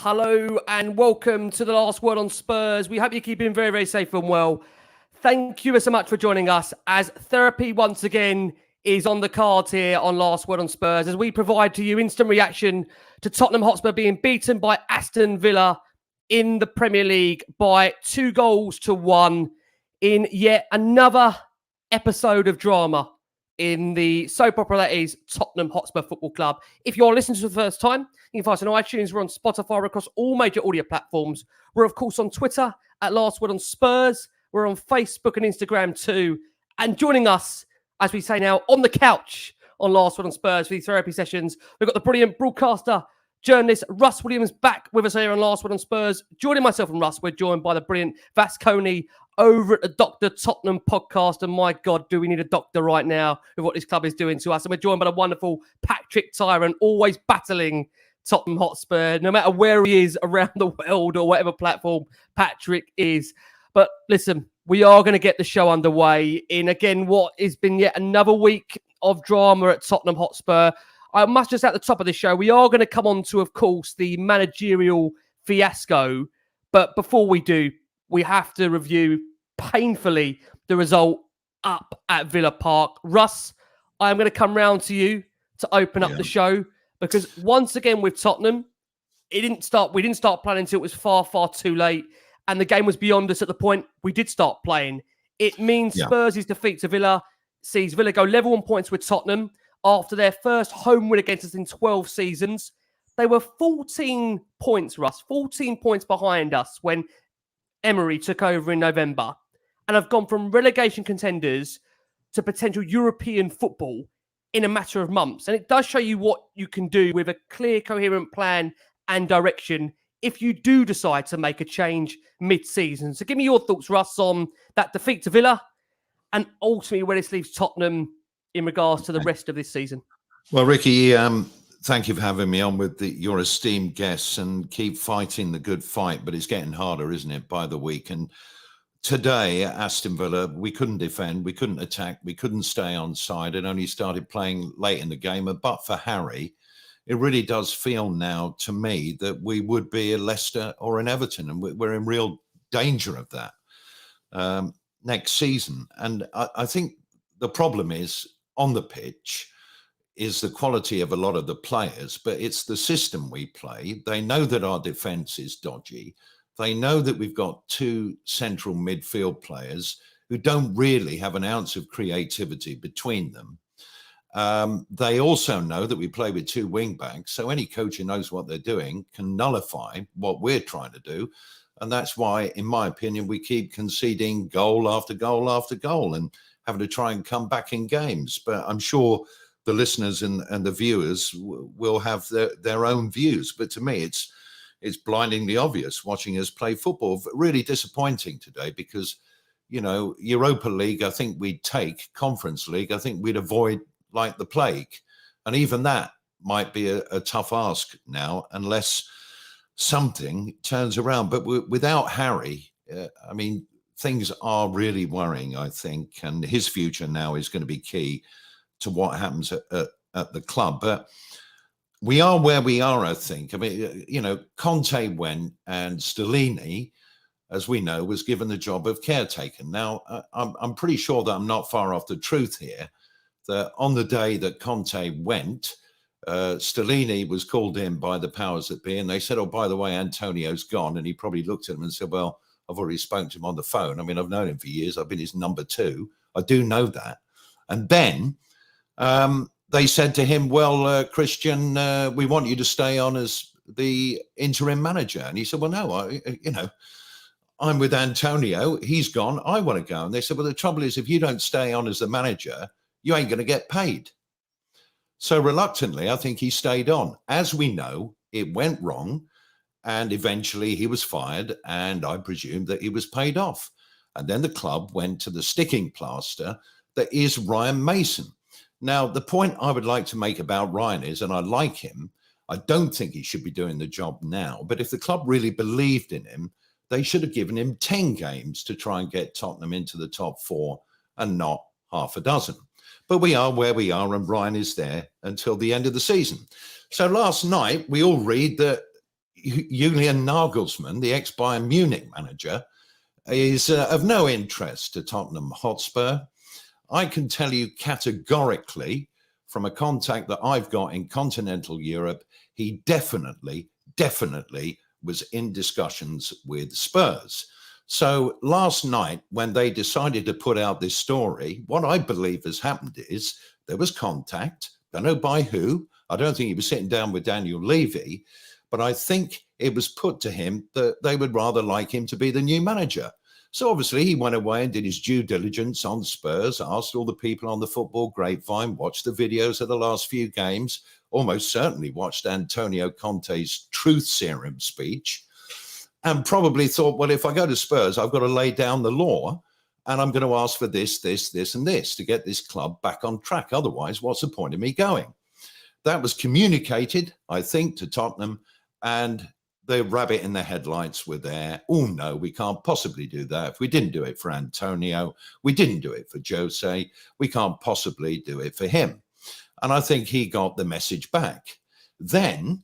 Hello and welcome to the Last Word on Spurs. We hope you're keeping very, very safe and well. Thank you so much for joining us as therapy once again is on the cards here on Last Word on Spurs as we provide to you instant reaction to Tottenham Hotspur being beaten by Aston Villa in the Premier League by 2-1 in yet another episode of drama in the soap opera that is Tottenham Hotspur Football Club. If you're listening to the first time, you can find us on iTunes. We're on Spotify. We're across all major audio platforms. We're, of course, on Twitter at Last Word on Spurs. We're on Facebook and Instagram too. And joining us, as we say now, on the couch on Last Word on Spurs for these therapy sessions, we've got the brilliant broadcaster journalist Russ Williams back with us here on Last Word on Spurs. Joining myself and Russ, we're joined by the brilliant Vass Koni over at the Dr. Tottenham podcast. And my God, do we need a doctor right now with what this club is doing to us? And we're joined by the wonderful Patrick Tyrant, always battling Tottenham Hotspur, no matter where he is around the world or whatever platform Patrick is. But listen, we are going to get the show underway in, again, what has been yet another week of drama at Tottenham Hotspur. I must just at the top of the show, we are going to come on to, of course, the managerial fiasco. But before we do, we have to review painfully the result up at Villa Park. Russ, I'm going to come round to you to open up the show because once again with Tottenham, we didn't start playing until it was far, far too late. And the game was beyond us at the point we did start playing. It means Spurs' defeat to Villa sees Villa go level on points with Tottenham after their first home win against us in 12 seasons. They were 14 points, Russ, 14 points behind us when Emery took over in November, and have gone from relegation contenders to potential European football in a matter of months. And it does show you what you can do with a clear, coherent plan and direction if you do decide to make a change mid-season. So give me your thoughts, Russ, on that defeat to Villa and ultimately where this leaves Tottenham in regards to the rest of this season. Well, Ricky, thank you for having me on with your esteemed guests, and keep fighting the good fight. But it's getting harder, isn't it, by the week? And today at Aston Villa, we couldn't defend, we couldn't attack, we couldn't stay on side. It only started playing late in the game. But for Harry, it really does feel now to me that we would be a Leicester or an Everton, and we're in real danger of that next season. And I think the problem is on the pitch is the quality of a lot of the players, but it's the system we play. They know that our defence is dodgy. They know that we've got two central midfield players who don't really have an ounce of creativity between them. They also know that we play with two wing backs, so any coach who knows what they're doing can nullify what we're trying to do. And that's why, in my opinion, we keep conceding goal after goal after goal and having to try and come back in games. But I'm sure the listeners and the viewers will have their own views. But to me, it's blindingly obvious watching us play football. Really disappointing today because, you know, Europa League, I think we'd take. Conference League, I think we'd avoid like the plague. And even that might be a tough ask now unless something turns around. But without Harry, I mean, things are really worrying, I think. And his future now is going to be key to what happens at the club. But we are where we are, I think. I mean, you know, Conte went and Stellini, as we know, was given the job of caretaker. Now, I'm pretty sure that I'm not far off the truth here, that on the day that Conte went, Stellini was called in by the powers that be, and they said, oh, by the way, Antonio's gone. And he probably looked at him and said, well, I've already spoken to him on the phone. I mean, I've known him for years. I've been his number two. I do know that. And then they said to him, well, Christian, we want you to stay on as the interim manager. And he said, well, no, I'm with Antonio. He's gone. I want to go. And they said, well, the trouble is, if you don't stay on as the manager, you ain't going to get paid. So reluctantly, I think he stayed on. As we know, it went wrong. And eventually he was fired. And I presume that he was paid off. And then the club went to the sticking plaster that is Ryan Mason. Now, the point I would like to make about Ryan is, and I like him, I don't think he should be doing the job now. But if the club really believed in him, they should have given him 10 games to try and get Tottenham into the top four and not half a dozen. But we are where we are, and Ryan is there until the end of the season. So last night, we all read that, Julian Nagelsmann, the ex-Bayern Munich manager, is of no interest to Tottenham Hotspur. I can tell you categorically from a contact that I've got in continental Europe, he definitely was in discussions with Spurs. So last night, when they decided to put out this story, what I believe has happened is there was contact. Don't know by who. I don't think he was sitting down with Daniel Levy, but I think it was put to him that they would rather like him to be the new manager. So obviously he went away and did his due diligence on Spurs, asked all the people on the football grapevine, watched the videos of the last few games, almost certainly watched Antonio Conte's truth serum speech, and probably thought, well, if I go to Spurs, I've got to lay down the law and I'm going to ask for this, and this to get this club back on track. Otherwise, what's the point of me going? That was communicated, I think, to Tottenham, and the rabbit in the headlights were there. Oh, no, we can't possibly do that. If we didn't do it for Antonio, we didn't do it for Jose, we can't possibly do it for him. And I think he got the message back. Then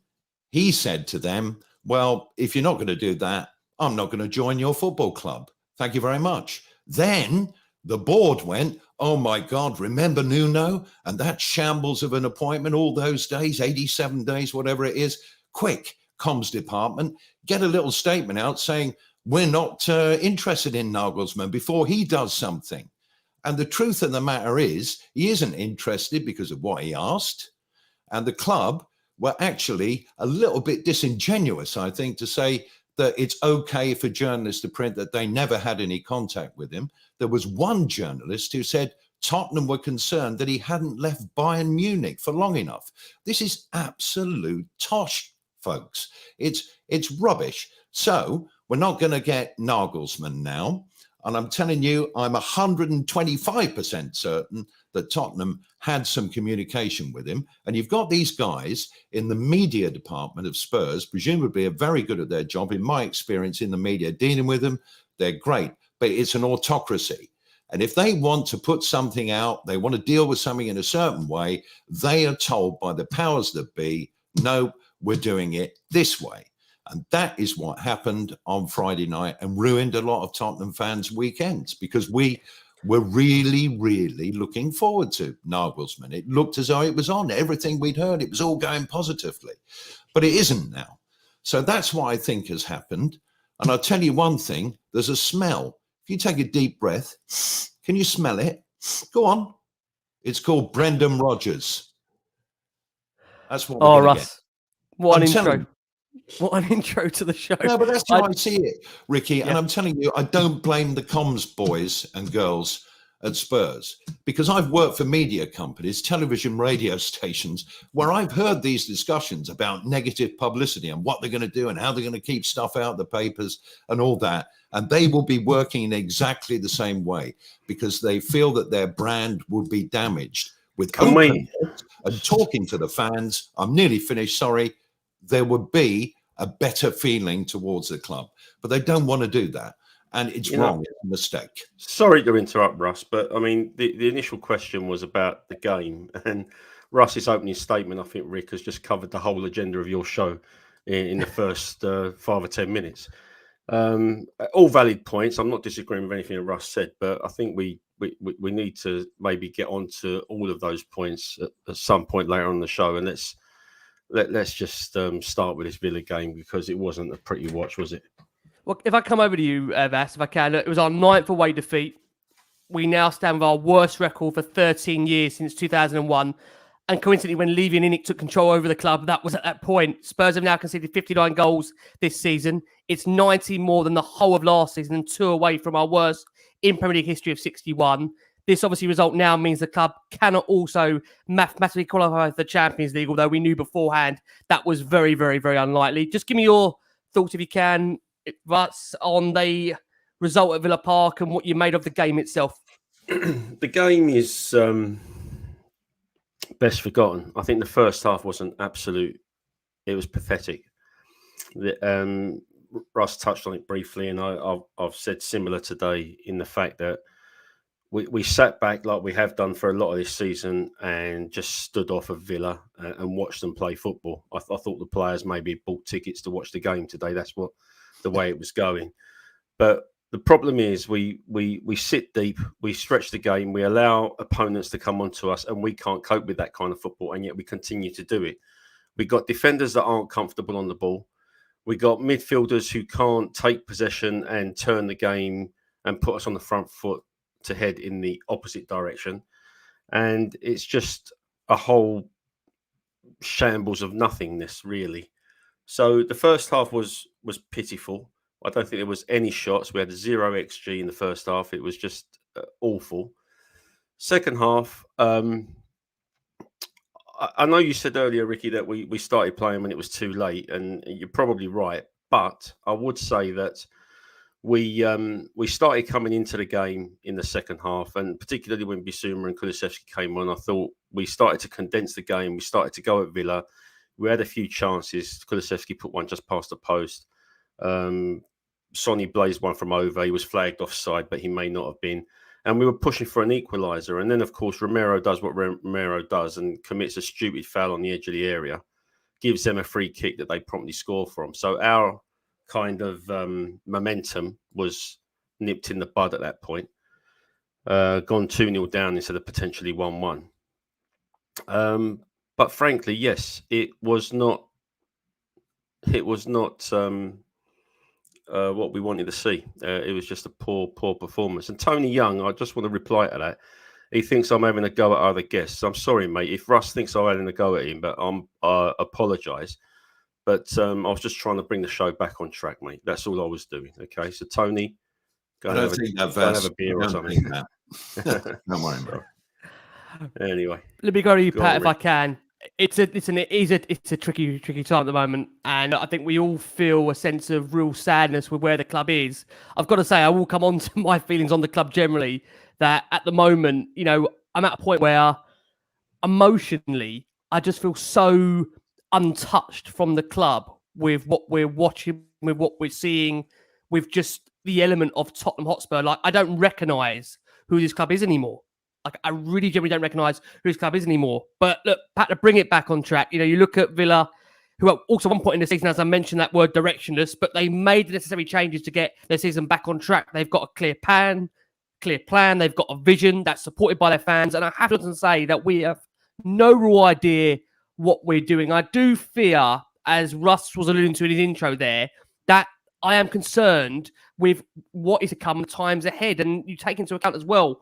he said to them, well, if you're not going to do that, I'm not going to join your football club. Thank you very much. Then the board went, oh, my God, remember Nuno and that shambles of an appointment all those days, 87 days, whatever it is. Quick, comms department, get a little statement out saying we're not interested in Nagelsmann before he does something. And the truth of the matter is he isn't interested because of what he asked. And the club were actually a little bit disingenuous, I think, to say that it's okay for journalists to print that they never had any contact with him. There was one journalist who said Tottenham were concerned that he hadn't left Bayern Munich for long enough. This is absolute tosh, folks. It's rubbish. So we're not going to get Nagelsmann now. And I'm telling you, I'm 125% certain that Tottenham had some communication with him. And you've got these guys in the media department of Spurs, presumably are very good at their job. In my experience in the media, dealing with them, they're great. But it's an autocracy. And if they want to put something out, they want to deal with something in a certain way, they are told by the powers that be, no, we're doing it this way. And that is what happened on Friday night and ruined a lot of Tottenham fans' weekends, because we were really, really looking forward to Nagelsmann. It looked as though it was on. Everything we'd heard, it was all going positively. But it isn't now. So that's what I think has happened. And I'll tell you one thing, there's a smell. If you take a deep breath, can you smell it? Go on. It's called Brendan Rodgers. That's what we're going to Russ, get. What an intro. What an intro to the show. No, but that's how I see it, Ricky. Yeah. And I'm telling you, I don't blame the comms boys and girls at Spurs, because I've worked for media companies, television, radio stations, where I've heard these discussions about negative publicity and what they're going to do and how they're going to keep stuff out of the papers and all that. And they will be working in exactly the same way, because they feel that their brand will be damaged with openness and talking to the fans. I'm nearly finished, sorry. There would be a better feeling towards the club, but they don't want to do that. And it's wrong. It's a mistake. Sorry to interrupt, Russ, but I mean, the initial question was about the game, and Russ's opening statement, I think Rick has just covered the whole agenda of your show in the first 5 or 10 minutes. All valid points. I'm not disagreeing with anything that Russ said, but I think we need to maybe get on to all of those points at some point later on the show. And let's just start with this Villa game, because it wasn't a pretty watch, was it? Well, if I come over to you, Vass, if I can, it was our 9th away defeat. We now stand with our worst record for 13 years since 2001. And coincidentally, when Levy and Inick took control over the club, that was at that point. Spurs have now conceded 59 goals this season. It's 90 more than the whole of last season, and 2 away from our worst in Premier League history of 61. This obviously result now means the club cannot also mathematically qualify for the Champions League, although we knew beforehand that was very, very, very unlikely. Just give me your thoughts, if you can, Russ, on the result at Villa Park and what you made of the game itself. The game is best forgotten. I think the first half was it was pathetic. Russ touched on it briefly, and I've said similar today, in the fact that we sat back like we have done for a lot of this season and just stood off of Villa and watched them play football. I thought the players maybe bought tickets to watch the game today. That's the way it was going. But the problem is we sit deep, we stretch the game, we allow opponents to come onto us, and we can't cope with that kind of football, and yet we continue to do it. We got defenders that aren't comfortable on the ball. We got midfielders who can't take possession and turn the game and put us on the front foot to head in the opposite direction. And it's just a whole shambles of nothingness, really. So the first half was pitiful. I don't think there was any shots. We had 0 XG in the first half. It was just awful. Second half, I know you said earlier, Ricky, that we started playing when it was too late, and you're probably right. But I would say that we started coming into the game in the second half, and particularly when Bissouma and Kulusevski came on, I thought we started to condense the game. We started to go at Villa. We had a few chances. Kulusevski put one just past the post. Sonny blazed one from over. He was flagged offside, but he may not have been. And we were pushing for an equaliser. And then, of course, Romero does what Romero does and commits a stupid foul on the edge of the area, gives them a free kick that they promptly score from. So our kind of momentum was nipped in the bud at that point. Gone 2-0 down instead of potentially 1-1. But frankly, yes, it was not what we wanted to see. It was just a poor performance. And Tony Young, I just want to reply to that. He thinks I'm having a go at other guests. I'm sorry, mate. If Russ thinks I'm having a go at him, but I apologise. But I was just trying to bring the show back on track, mate. That's all I was doing. Okay, so Tony, go and have a beer or something. Don't worry, bro. Anyway, let me go to you, Pat, on, if I can. It's a tricky time at the moment, and I think we all feel a sense of real sadness with where the club is. I've got to say, I will come on to my feelings on the club generally. That at the moment, I'm at a point where emotionally, I just feel so untouched from the club with what we're watching, with what we're seeing, with just the element of Tottenham Hotspur. Like, I don't recognise who this club is anymore. Like, I really generally don't recognise who this club is anymore. But look, Pat, to bring it back on track, you look at Villa, who at also one point in the season, as I mentioned that word, directionless, but they made the necessary changes to get their season back on track. They've got a clear plan. They've got a vision that's supported by their fans. And I have to say that we have no real idea what we're doing. I do fear, as Russ was alluding to in his intro there, that I am concerned with what is to come times ahead. And you take into account as well,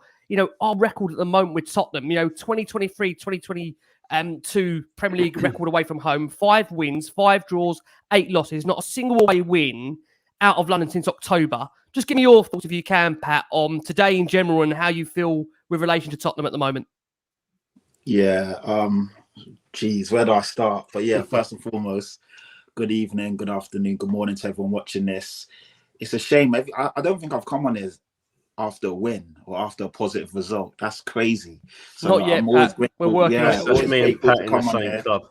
our record at the moment with Tottenham, 2023, 2022 Premier League record away from home, 5 wins, 5 draws, 8 losses, not a single away win out of London since October. Just give me your thoughts, if you can, Pat, on today in general and how you feel with relation to Tottenham at the moment. Yeah, geez, where do I start? But yeah, first and foremost, good evening, good afternoon, good morning to everyone watching this. It's a shame. I don't think I've come on this after a win or after a positive result. That's crazy. So not yet, I'm always Pat. We're working on it. That's me and Pat in the same club.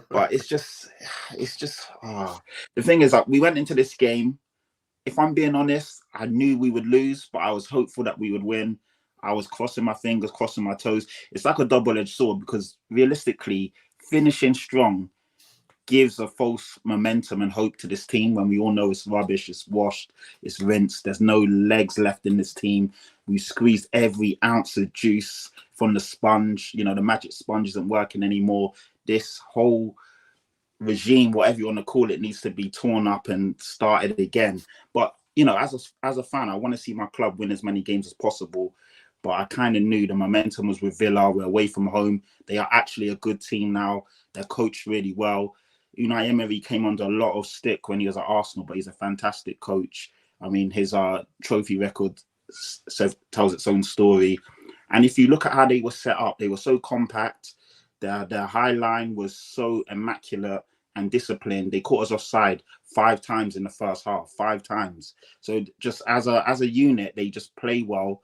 But it's just the thing is that we went into this game. If I'm being honest, I knew we would lose, but I was hopeful that we would win. I was crossing my fingers, crossing my toes. It's like a double-edged sword because realistically, finishing strong gives a false momentum and hope to this team when we all know it's rubbish, it's washed, it's rinsed. There's no legs left in this team. We squeezed every ounce of juice from the sponge. The magic sponge isn't working anymore. This whole regime, whatever you want to call it, needs to be torn up and started again. But as a fan, I want to see my club win as many games as possible. But I kind of knew the momentum was with Villa. We're away from home. They are actually a good team now. They're coached really well. Unai Emery came under a lot of stick when he was at Arsenal, but he's a fantastic coach. I mean, his trophy record tells its own story. And if you look at how they were set up, they were so compact. Their high line was so immaculate and disciplined. They caught us offside 5 times in the first half, 5 times. So just as a unit, they just play well.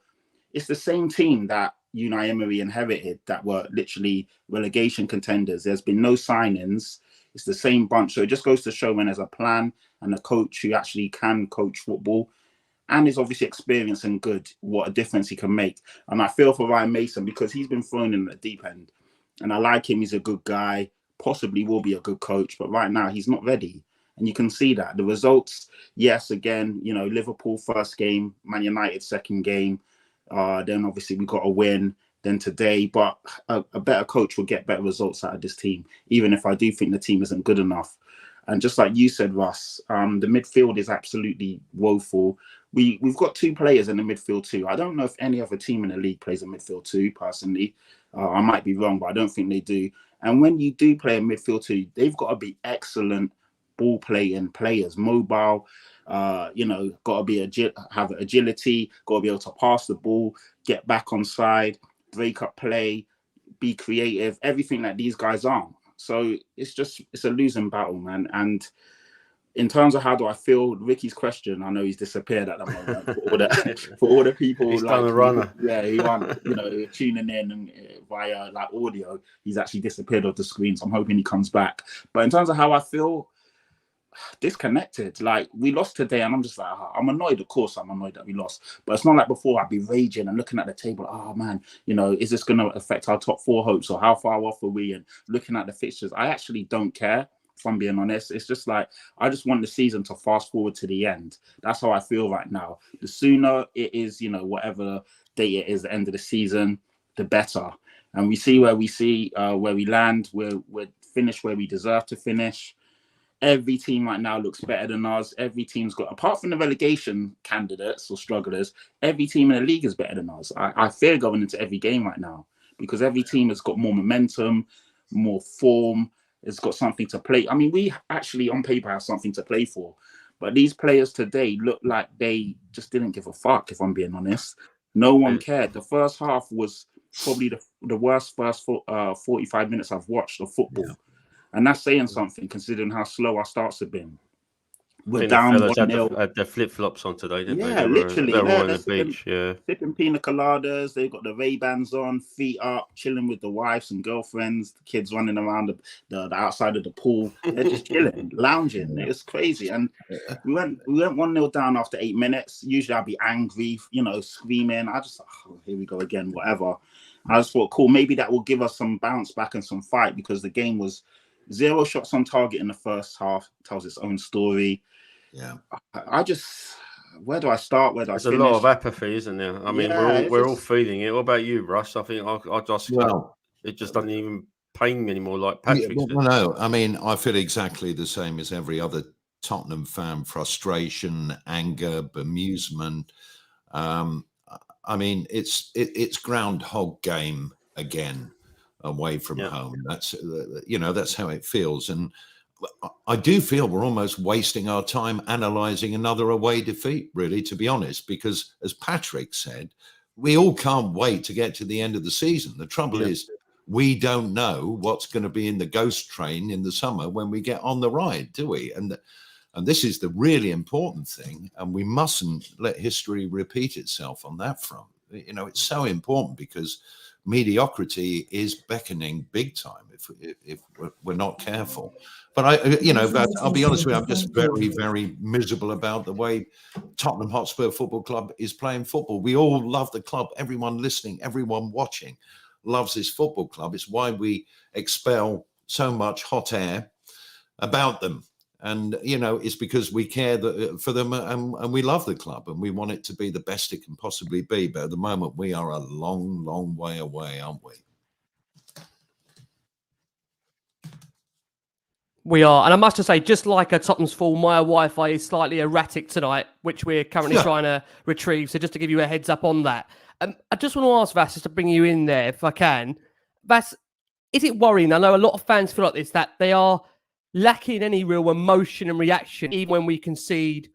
It's the same team that Unai Emery inherited that were literally relegation contenders. There's been no signings. It's the same bunch. So it just goes to show when there's a plan and a coach who actually can coach football. and is obviously experienced and good, what a difference he can make. And I feel for Ryan Mason because he's been thrown in the deep end. And I like him. He's a good guy, possibly will be a good coach. But right now, he's not ready. And you can see that. The results, yes, again, you know, Liverpool first game, Man United second game. Then obviously we got a win. Then today, but a better coach will get better results out of this team, even if I do think the team isn't good enough. And just like you said, Russ, the midfield is absolutely woeful. We've got two players in the midfield too. I don't know if any other team in the league plays a midfield two, personally. I might be wrong, but I don't think they do. And when you do play a midfield two, they've got to be excellent ball playing players, mobile, you know, got to be have agility, got to be able to pass the ball, get back on side, break up play, be creative, everything that these guys aren't. So it's a losing battle, man. And in terms of how do I feel, Ricky's question, I know he's disappeared at the moment for all the people. He's like, done a runner. He want, you know, tuning in and via like audio, he's actually disappeared off the screen. So I'm hoping he comes back. But in terms of how I feel, disconnected. Like, we lost today and I'm just like, I'm annoyed. Of course I'm annoyed that we lost, but it's not like before I'd be raging and looking at the table, oh man, you know, is this going to affect our top four hopes, or how far off are we, and looking at the fixtures. I actually don't care, if I'm being honest. It's just like, I just want the season to fast forward to the end. That's how I feel right now. The sooner it is, you know, whatever date it is, the end of the season, the better. And we see where we land. We're finished where we deserve to finish. Every team right now looks better than us. Every team's got, apart from the relegation candidates or strugglers, every team in the league is better than us. I fear going into every game right now because every team has got more momentum, more form. It's got something to play. I mean, we actually on paper have something to play for, but these players today look like they just didn't give a fuck, if I'm being honest. No one cared. The first half was probably the worst first 45 minutes I've watched of football. Yeah. And that's saying something, considering how slow our starts have been. We're down 1-0. Had their flip-flops on today, didn't they? Yeah, literally. They're all on the beach, sipping pina coladas. They've got the Ray-Bans on, feet up, chilling with the wives and girlfriends. The kids running around the outside of the pool. They're just chilling, lounging. It was crazy. And we went 1-0 down after 8 minutes. Usually I'd be angry, you know, screaming. I just, here we go again, whatever. I just thought, cool, maybe that will give us some bounce back and some fight, because the game was 0 shots on target in the first half. Tells its own story. Yeah, I just, where do I start? Where do I finish? There's a lot of apathy, isn't there? I mean, we're all feeling it. What about you, Russ? I think it just doesn't even pain me anymore, like Patrick said. No, I mean, I feel exactly the same as every other Tottenham fan: frustration, anger, bemusement. I mean, it's Groundhog Game again, away from home. That's that's how it feels. And I do feel we're almost wasting our time analysing another away defeat, really, to be honest, because as Patrick said, we all can't wait to get to the end of the season. The trouble is, we don't know what's going to be in the ghost train in the summer when we get on the ride, do we? And this is the really important thing, and we mustn't let history repeat itself on that front. You know, it's so important because mediocrity is beckoning big time if we're not careful. But I'll be honest with you, I'm just very, very miserable about the way Tottenham Hotspur Football Club is playing football. We all love the club. Everyone listening, everyone watching loves this football club. It's why we expel so much hot air about them. And, it's because we care for them and we love the club and we want it to be the best it can possibly be. But at the moment, we are a long, long way away, aren't we? We are. And I must just say, just like a Tottenham's Fall, my Wi-Fi is slightly erratic tonight, which we're currently trying to retrieve. So just to give you a heads up on that. I just want to ask Vass, just to bring you in there, if I can. Vass, is it worrying? I know a lot of fans feel like this, that they are lacking any real emotion and reaction, even when we concede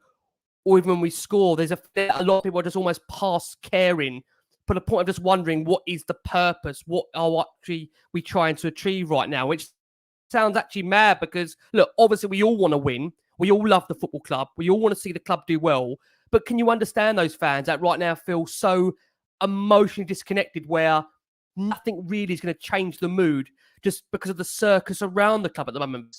or even when we score. There's a lot of people are just almost past caring, to the point of just wondering what is the purpose, what are actually we trying to achieve right now, which sounds actually mad because, look, obviously we all want to win. We all love the football club. We all want to see the club do well. But can you understand those fans that right now feel so emotionally disconnected where nothing really is going to change the mood just because of the circus around the club at the moment?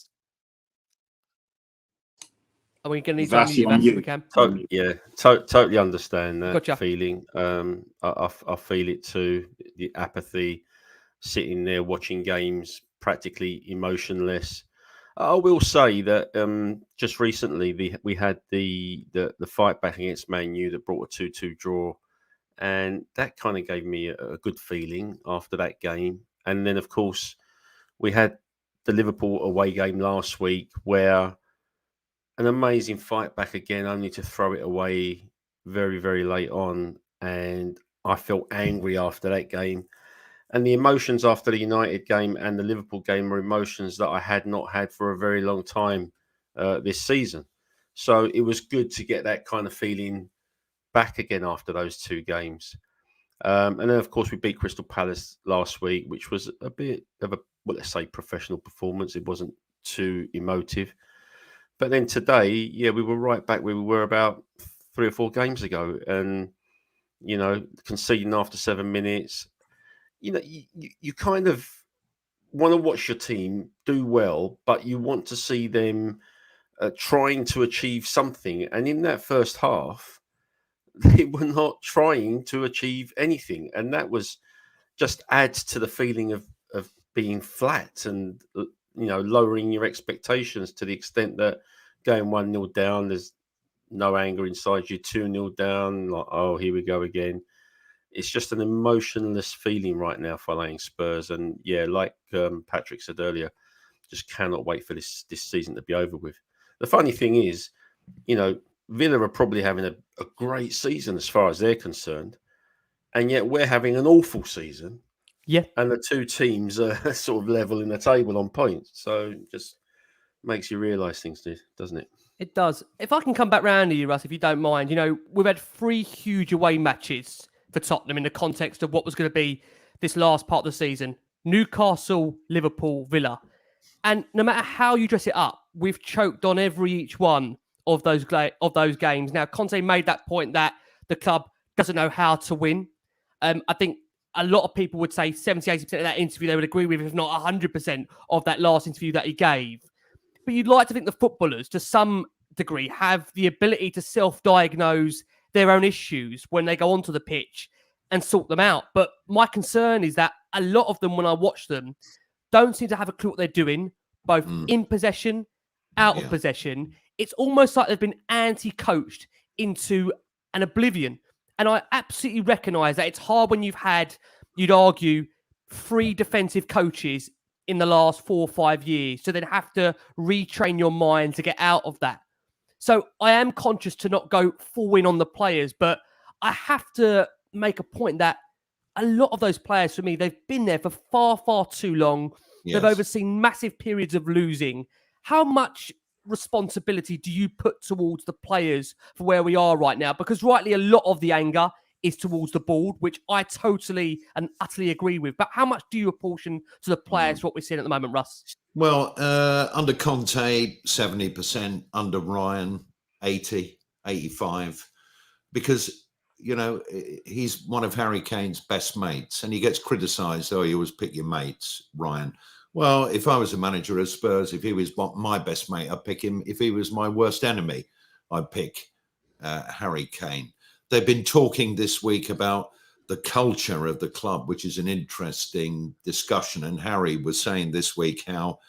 Are we going to need Vass, to unmute you're on Vass if we mute. can? Totally understand that Gotcha. feeling. I feel it too. The apathy, sitting there watching games, practically emotionless. I will say that just recently we had the fight back against Man U that brought a 2-2 draw, and that kind of gave me a good feeling after that game. And then, of course, we had the Liverpool away game last week where an amazing fight back again, only to throw it away very, very late on. And I felt angry after that game. And the emotions after the United game and the Liverpool game were emotions that I had not had for a very long time this season. So it was good to get that kind of feeling back again after those two games. And then, of course, we beat Crystal Palace last week, which was a bit of a, well, let's say, professional performance. It wasn't too emotive. But then today, yeah, we were right back where we were about 3 or 4 games ago. And, you know, conceding after 7 minutes, you know, you kind of want to watch your team do well, but you want to see them trying to achieve something. And in that first half, they were not trying to achieve anything. And that was just adds to the feeling of being flat and, you know, lowering your expectations to the extent that going 1-0 down, there's no anger inside you, 2-0 down, like, oh, here we go again. It's just an emotionless feeling right now following Spurs. And yeah, like Patrick said earlier, just cannot wait for this season to be over with. The funny thing is, you know, Villa are probably having a great season as far as they're concerned. And yet we're having an awful season. Yeah. And the two teams are sort of level in the table on points. So just makes you realise things, doesn't it? It does. If I can come back round to you, Russ, if you don't mind, you know, we've had 3 huge away matches for Tottenham in the context of what was going to be this last part of the season. Newcastle, Liverpool, Villa. And no matter how you dress it up, we've choked on each one of those games. Now, Conte made that point that the club doesn't know how to win. I think a lot of people would say 70-80% of that interview they would agree with, if not 100% of that last interview that he gave. But you'd like to think the footballers, to some degree, have the ability to self-diagnose their own issues when they go onto the pitch and sort them out. But my concern is that a lot of them, when I watch them, don't seem to have a clue what they're doing, both in possession, out of possession. It's almost like they've been anti-coached into an oblivion. And I absolutely recognise that it's hard when you've had, you'd argue, 3 defensive coaches in the last 4 or 5 years to then have to retrain your mind to get out of that. So I am conscious to not go full in on the players, but I have to make a point that a lot of those players, for me, they've been there for far, far too long. Yes. They've overseen massive periods of losing. How much responsibility do you put towards the players for where we are right now? Because rightly, a lot of the anger is towards the board, which I totally and utterly agree with. But how much do you apportion to the players for what we're seeing at the moment, Russ? Well, under Conte, 70%, under Ryan, 80, 85, because, you know, he's one of Harry Kane's best mates and he gets criticised. Oh, you always pick your mates, Ryan. Well, if I was a manager of Spurs, if he was my best mate, I'd pick him. If he was my worst enemy, I'd pick Harry Kane. They've been talking this week about the culture of the club, which is an interesting discussion. And Harry was saying this week how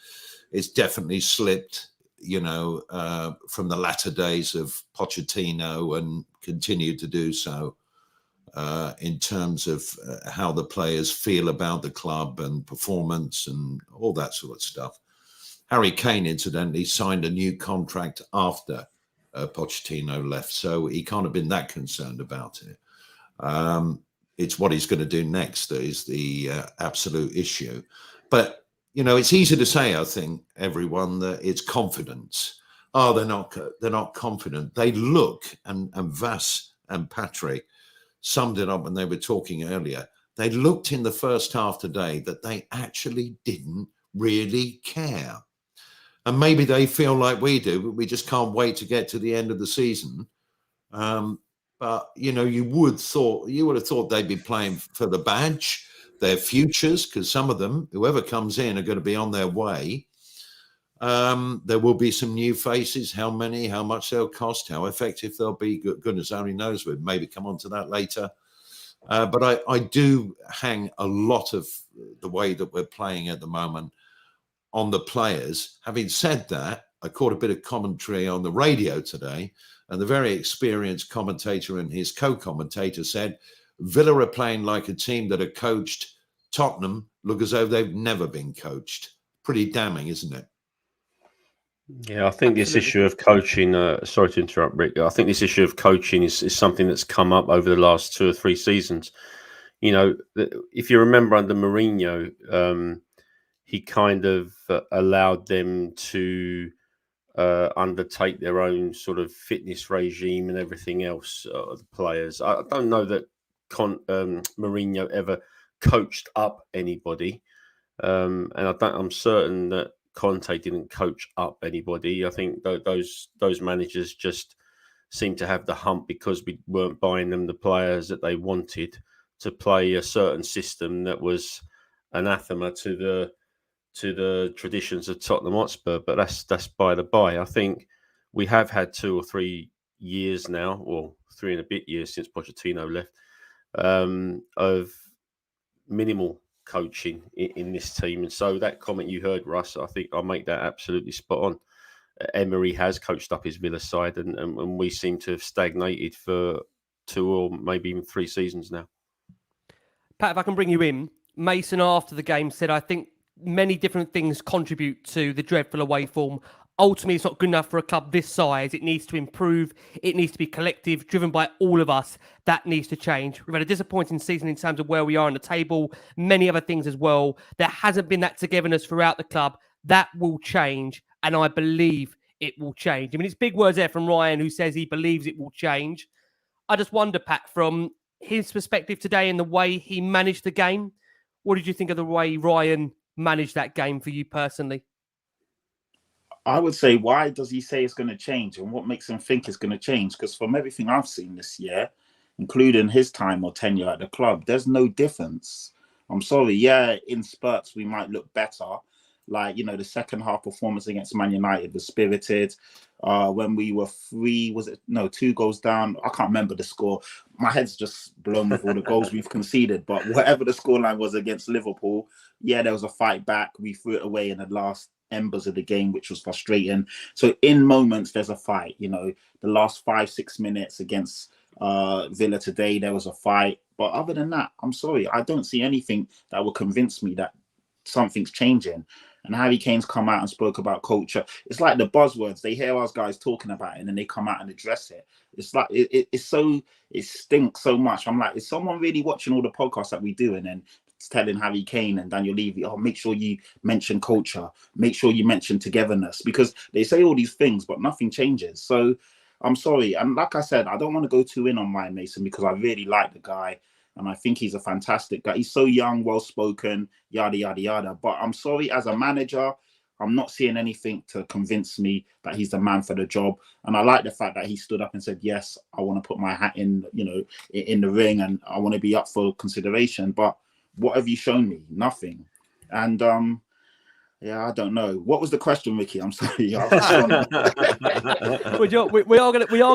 it's definitely slipped, you know, from the latter days of Pochettino and continued to do so in terms of how the players feel about the club and performance and all that sort of stuff. Harry Kane, incidentally, signed a new contract after Pochettino left, so he can't have been that concerned about it. It's what he's going to do next that is the absolute issue. But, you know, it's easy to say, I think, everyone, that it's confidence. Oh, they're not confident. They look, and Vass and Patrick summed it up when they were talking earlier. They looked in the first half today that they actually didn't really care. And maybe they feel like we do, but we just can't wait to get to the end of the season. But, you know, you would have thought they'd be playing for the badge, their futures, because some of them, whoever comes in, are going to be on their way. There will be some new faces. How many, how much they'll cost, how effective they'll be, goodness only knows. We'll maybe come on to that later. But I do hang a lot of the way that we're playing at the moment on the players. Having said that, I caught a bit of commentary on the radio today, and the very experienced commentator and his co-commentator said Villa are playing like a team that are coached. Tottenham look as though they've never been coached. Pretty damning, isn't it? Yeah, I think this issue of coaching, sorry to interrupt, Rick. I think this issue of coaching is something that's come up over the last 2 or 3 seasons. You know, if you remember under Mourinho, he kind of allowed them to undertake their own sort of fitness regime and everything else, the players. I don't know that Mourinho ever coached up anybody. And I'm certain that Conte didn't coach up anybody. I think those managers just seemed to have the hump because we weren't buying them the players that they wanted to play a certain system that was anathema to the traditions of Tottenham Hotspur. But that's by the by. I think we have had 2 or 3 years now, or 3 and a bit years since Pochettino left, of minimal coaching in this team. And so that comment you heard, Russ, I think I'll make that absolutely spot on. Emery has coached up his Villa side, and we seem to have stagnated for 2 or maybe even 3 seasons now. Pat, if I can bring you in, Mason after the game said, I think many different things contribute to the dreadful away form. Ultimately, it's not good enough for a club this size. It needs to improve. It needs to be collective, driven by all of us. That needs to change. We've had a disappointing season in terms of where we are on the table, many other things as well. There hasn't been that togetherness throughout the club. That will change, and I believe it will change. I mean, it's big words there from Ryan, who says he believes it will change. I just wonder, Pat, from his perspective today and the way he managed the game, what did you think of the way Ryan managed that game for you personally? I would say, why does he say it's going to change, and what makes him think it's going to change? Because from everything I've seen this year, including his time or tenure at the club, there's no difference. I'm sorry. Yeah, in spurts, we might look better. Like, you know, the second half performance against Man United was spirited. When we were 2 goals down, I can't remember the score. My head's just blown with all the goals we've conceded. But whatever the scoreline was against Liverpool, yeah, there was a fight back. We threw it away in the last embers of the game, which was frustrating. So in moments, there's a fight. You know, the last 5-6 minutes against Villa today, there was a fight. But other than that, I'm sorry, I don't see anything that will convince me that something's changing. And Harry Kane's come out and spoke about culture. It's like the buzzwords. They hear us guys talking about it and then they come out and address it. It's like it stinks so much. I'm like, is someone really watching all the podcasts that we do and then telling Harry Kane and Daniel Levy, oh, make sure you mention culture, make sure you mention togetherness, because they say all these things, but nothing changes. So I'm sorry. And like I said, I don't want to go too in on Ryan Mason because I really like the guy. And I think he's a fantastic guy. He's so young, well-spoken, yada, yada, yada. But I'm sorry, as a manager, I'm not seeing anything to convince me that he's the man for the job. And I like the fact that he stood up and said, yes, I want to put my hat in, you know, in the ring, and I want to be up for consideration. But what have you shown me? Nothing. And yeah, I don't know. What was the question, Ricky? I'm sorry. we are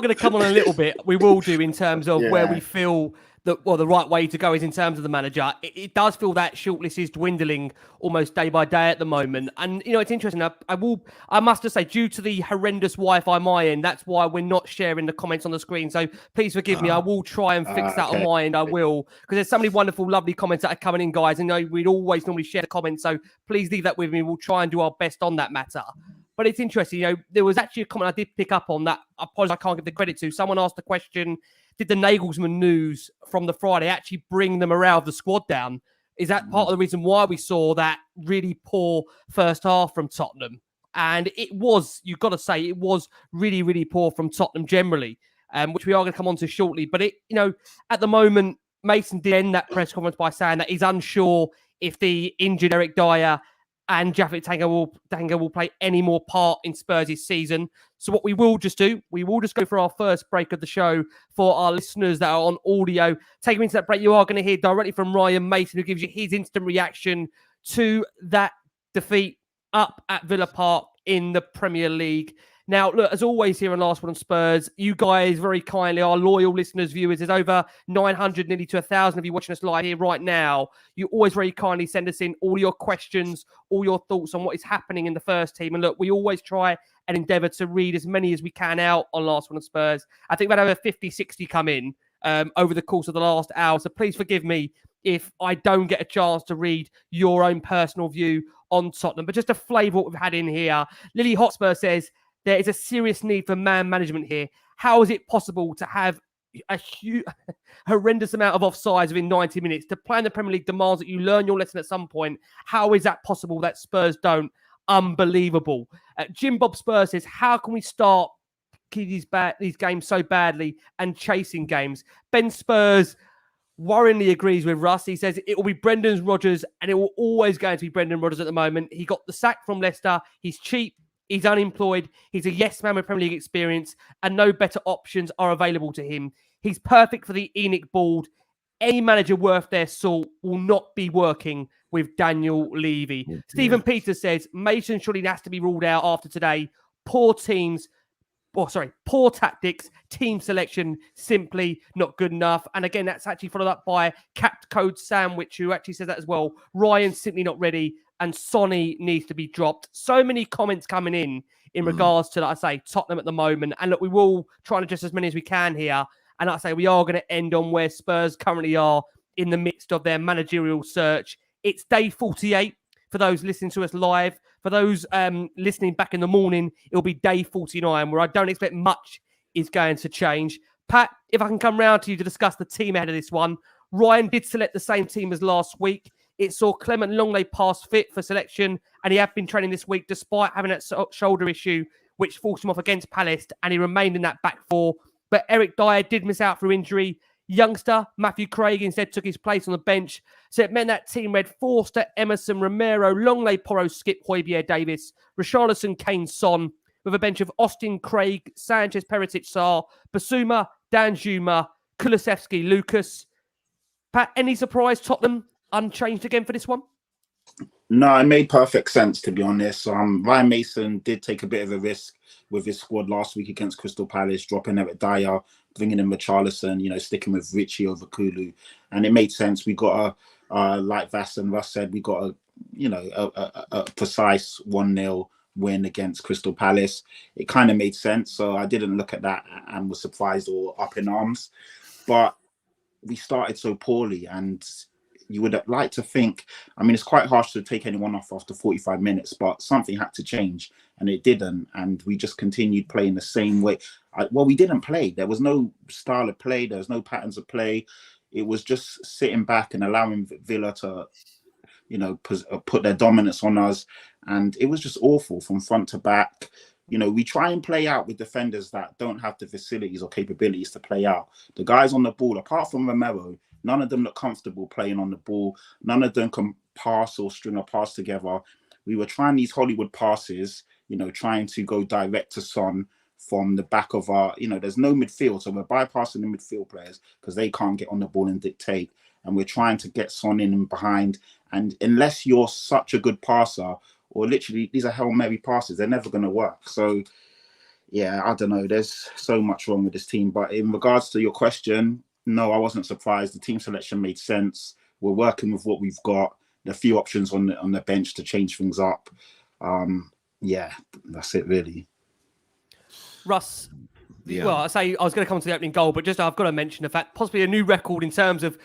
gonna come on a little bit. We will do in terms of where we feel that the right way to go is in terms of the manager. It does feel that shortlist is dwindling almost day by day at the moment. And you know, it's interesting. I must just say, due to the horrendous Wi-Fi on my end, that's why we're not sharing the comments on the screen. So please forgive me. I will try and fix that on my end. I will, because there's so many wonderful, lovely comments that are coming in, guys. And you know, we'd always normally share the comments. So please leave that with me. We'll try and do our best on that matter. But it's interesting, you know, there was actually a comment I did pick up on that I apologize, I can't give the credit to. Someone asked the question, did the Nagelsmann news from the Friday actually bring the morale of the squad down? Is that part of the reason why we saw that really poor first half from Tottenham? And it was, you've got to say, it was really, really poor from Tottenham generally, which we are going to come on to shortly. But, it, you know, at the moment, Mason did end that press conference by saying that he's unsure if the injured Eric Dyer and Japhet Tanga will play any more part in Spurs' season. So what we will just do, we will just go for our first break of the show for our listeners that are on audio. Taking into that break, you are going to hear directly from Ryan Mason, who gives you his instant reaction to that defeat up at Villa Park in the Premier League. Now, look, as always here on Last Word on Spurs, you guys very kindly, our loyal listeners, viewers, there's over 900, nearly to 1,000 of you watching us live here right now. You always very kindly send us in all your questions, all your thoughts on what is happening in the first team. And look, we always try and endeavour to read as many as we can out on Last Word on Spurs. I think we've had over 50, 60 come in over the course of the last hour. So please forgive me if I don't get a chance to read your own personal view on Tottenham. But just a flavour of what we've had in here. Lily Hotspur says, there is a serious need for man management here. How is it possible to have a horrendous amount of offsides within 90 minutes? To play in the Premier League demands that you learn your lesson at some point. How is that possible that Spurs don't? Unbelievable. Jim Bob Spurs says, how can we start these games so badly and chasing games? Ben Spurs worryingly agrees with Russ. He says it will be Brendan Rodgers, and it will always going to be Brendan Rodgers at the moment. He got the sack from Leicester. He's cheap. He's unemployed. He's a yes man with Premier League experience, and no better options are available to him. He's perfect for the ENIC board. Any manager worth their salt will not be working with Daniel Levy. Yeah. Stephen Peters says Mason surely has to be ruled out after today. Poor tactics, team selection, simply not good enough. And again, that's actually followed up by Capped Code Sandwich, who actually says that as well. Ryan simply not ready, and Sonny needs to be dropped. So many comments coming in regards to, like I say, Tottenham at the moment. And look, we will try and adjust as many as we can here. And like I say, we are going to end on where Spurs currently are in the midst of their managerial search. It's day 48 for those listening to us live. For those listening back in the morning, it'll be day 49, where I don't expect much is going to change. Pat, if I can come round to you to discuss the team ahead of this one. Ryan did select the same team as last week. It saw Clement Longley pass fit for selection, and he had been training this week despite having that shoulder issue, which forced him off against Palace, and he remained in that back four. But Eric Dyer did miss out through injury. Youngster Matthew Craig instead took his place on the bench. So it meant that team read Forster, Emerson, Romero, Longley, Porro, Skip, Højbjerg, Davis, Richarlison, Kane, Son, with a bench of Austin, Craig, Sanchez, Perisic, Sarr, Bissouma, Danjuma, Kulusevski, Lucas. Pat, any surprise Tottenham unchanged again for this one? No, it made perfect sense, to be honest. Ryan Mason did take a bit of a risk with his squad last week against Crystal Palace, dropping Eric Dyer, bringing in Richarlison, sticking with Richie over Kulu. And it made sense. We got like Vass and Russ said, we got a precise 1-0 win against Crystal Palace. It kind of made sense. So I didn't look at that and was surprised or up in arms. But we started so poorly, and you would like to think, it's quite harsh to take anyone off after 45 minutes, but something had to change, and it didn't. And we just continued playing the same way. We didn't play. There was no style of play. There was no patterns of play. It was just sitting back and allowing Villa to, put their dominance on us. And it was just awful from front to back. We try and play out with defenders that don't have the facilities or capabilities to play out. The guys on the ball, apart from Romero, none of them look comfortable playing on the ball. None of them can pass or string a pass together. We were trying these Hollywood passes, trying to go direct to Son from the back of our, there's no midfield. So we're bypassing the midfield players because they can't get on the ball and dictate. And we're trying to get Son in and behind. And unless you're such a good passer, or literally these are Hail Mary passes, they're never going to work. So, yeah, I don't know. There's so much wrong with this team. But in regards to your question, no, I wasn't surprised. The team selection made sense. We're working with what we've got. There are a few options on the bench to change things up. Yeah, that's it really. Russ, yeah. Well, I was going to come to the opening goal, but just I've got to mention the fact possibly a new record in terms of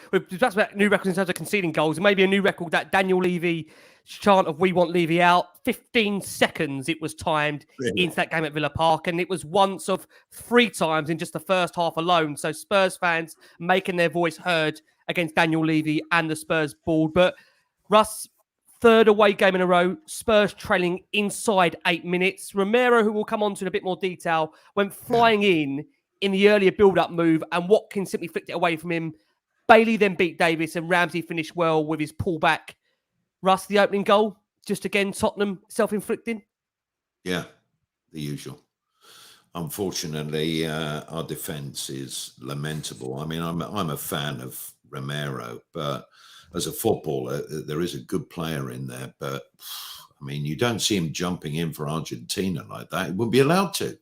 conceding goals, maybe a new record that Daniel Levy chant of "We want Levy out." 15 seconds it was timed into that game at Villa Park, and it was once of 3 times in just the first half alone. So Spurs fans making their voice heard against Daniel Levy and the Spurs board. But Russ, 3rd away game in a row, Spurs trailing inside 8 minutes. Romero, who we'll come on to in a bit more detail, went flying in the earlier build-up move, and Watkins simply flicked it away from him. Bailey then beat Davis, and Ramsey finished well with his pullback. Russ, the opening goal, just again, Tottenham self-inflicted? Yeah, the usual. Unfortunately, our defence is lamentable. I'm a fan of Romero, but as a footballer, there is a good player in there. But, I mean, you don't see him jumping in for Argentina like that. He wouldn't be allowed to.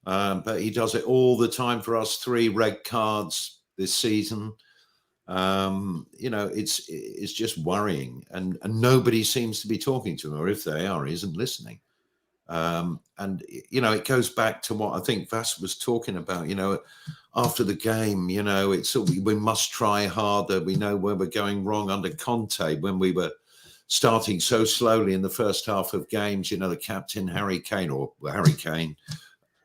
But he does it all the time for us. 3 red cards this season. It's just worrying, and nobody seems to be talking to him, or if they are, he isn't listening. It goes back to what I think Vass was talking about. After the game, we must try harder. We know where we're going wrong under Conte when we were starting so slowly in the first half of games. The captain Harry Kane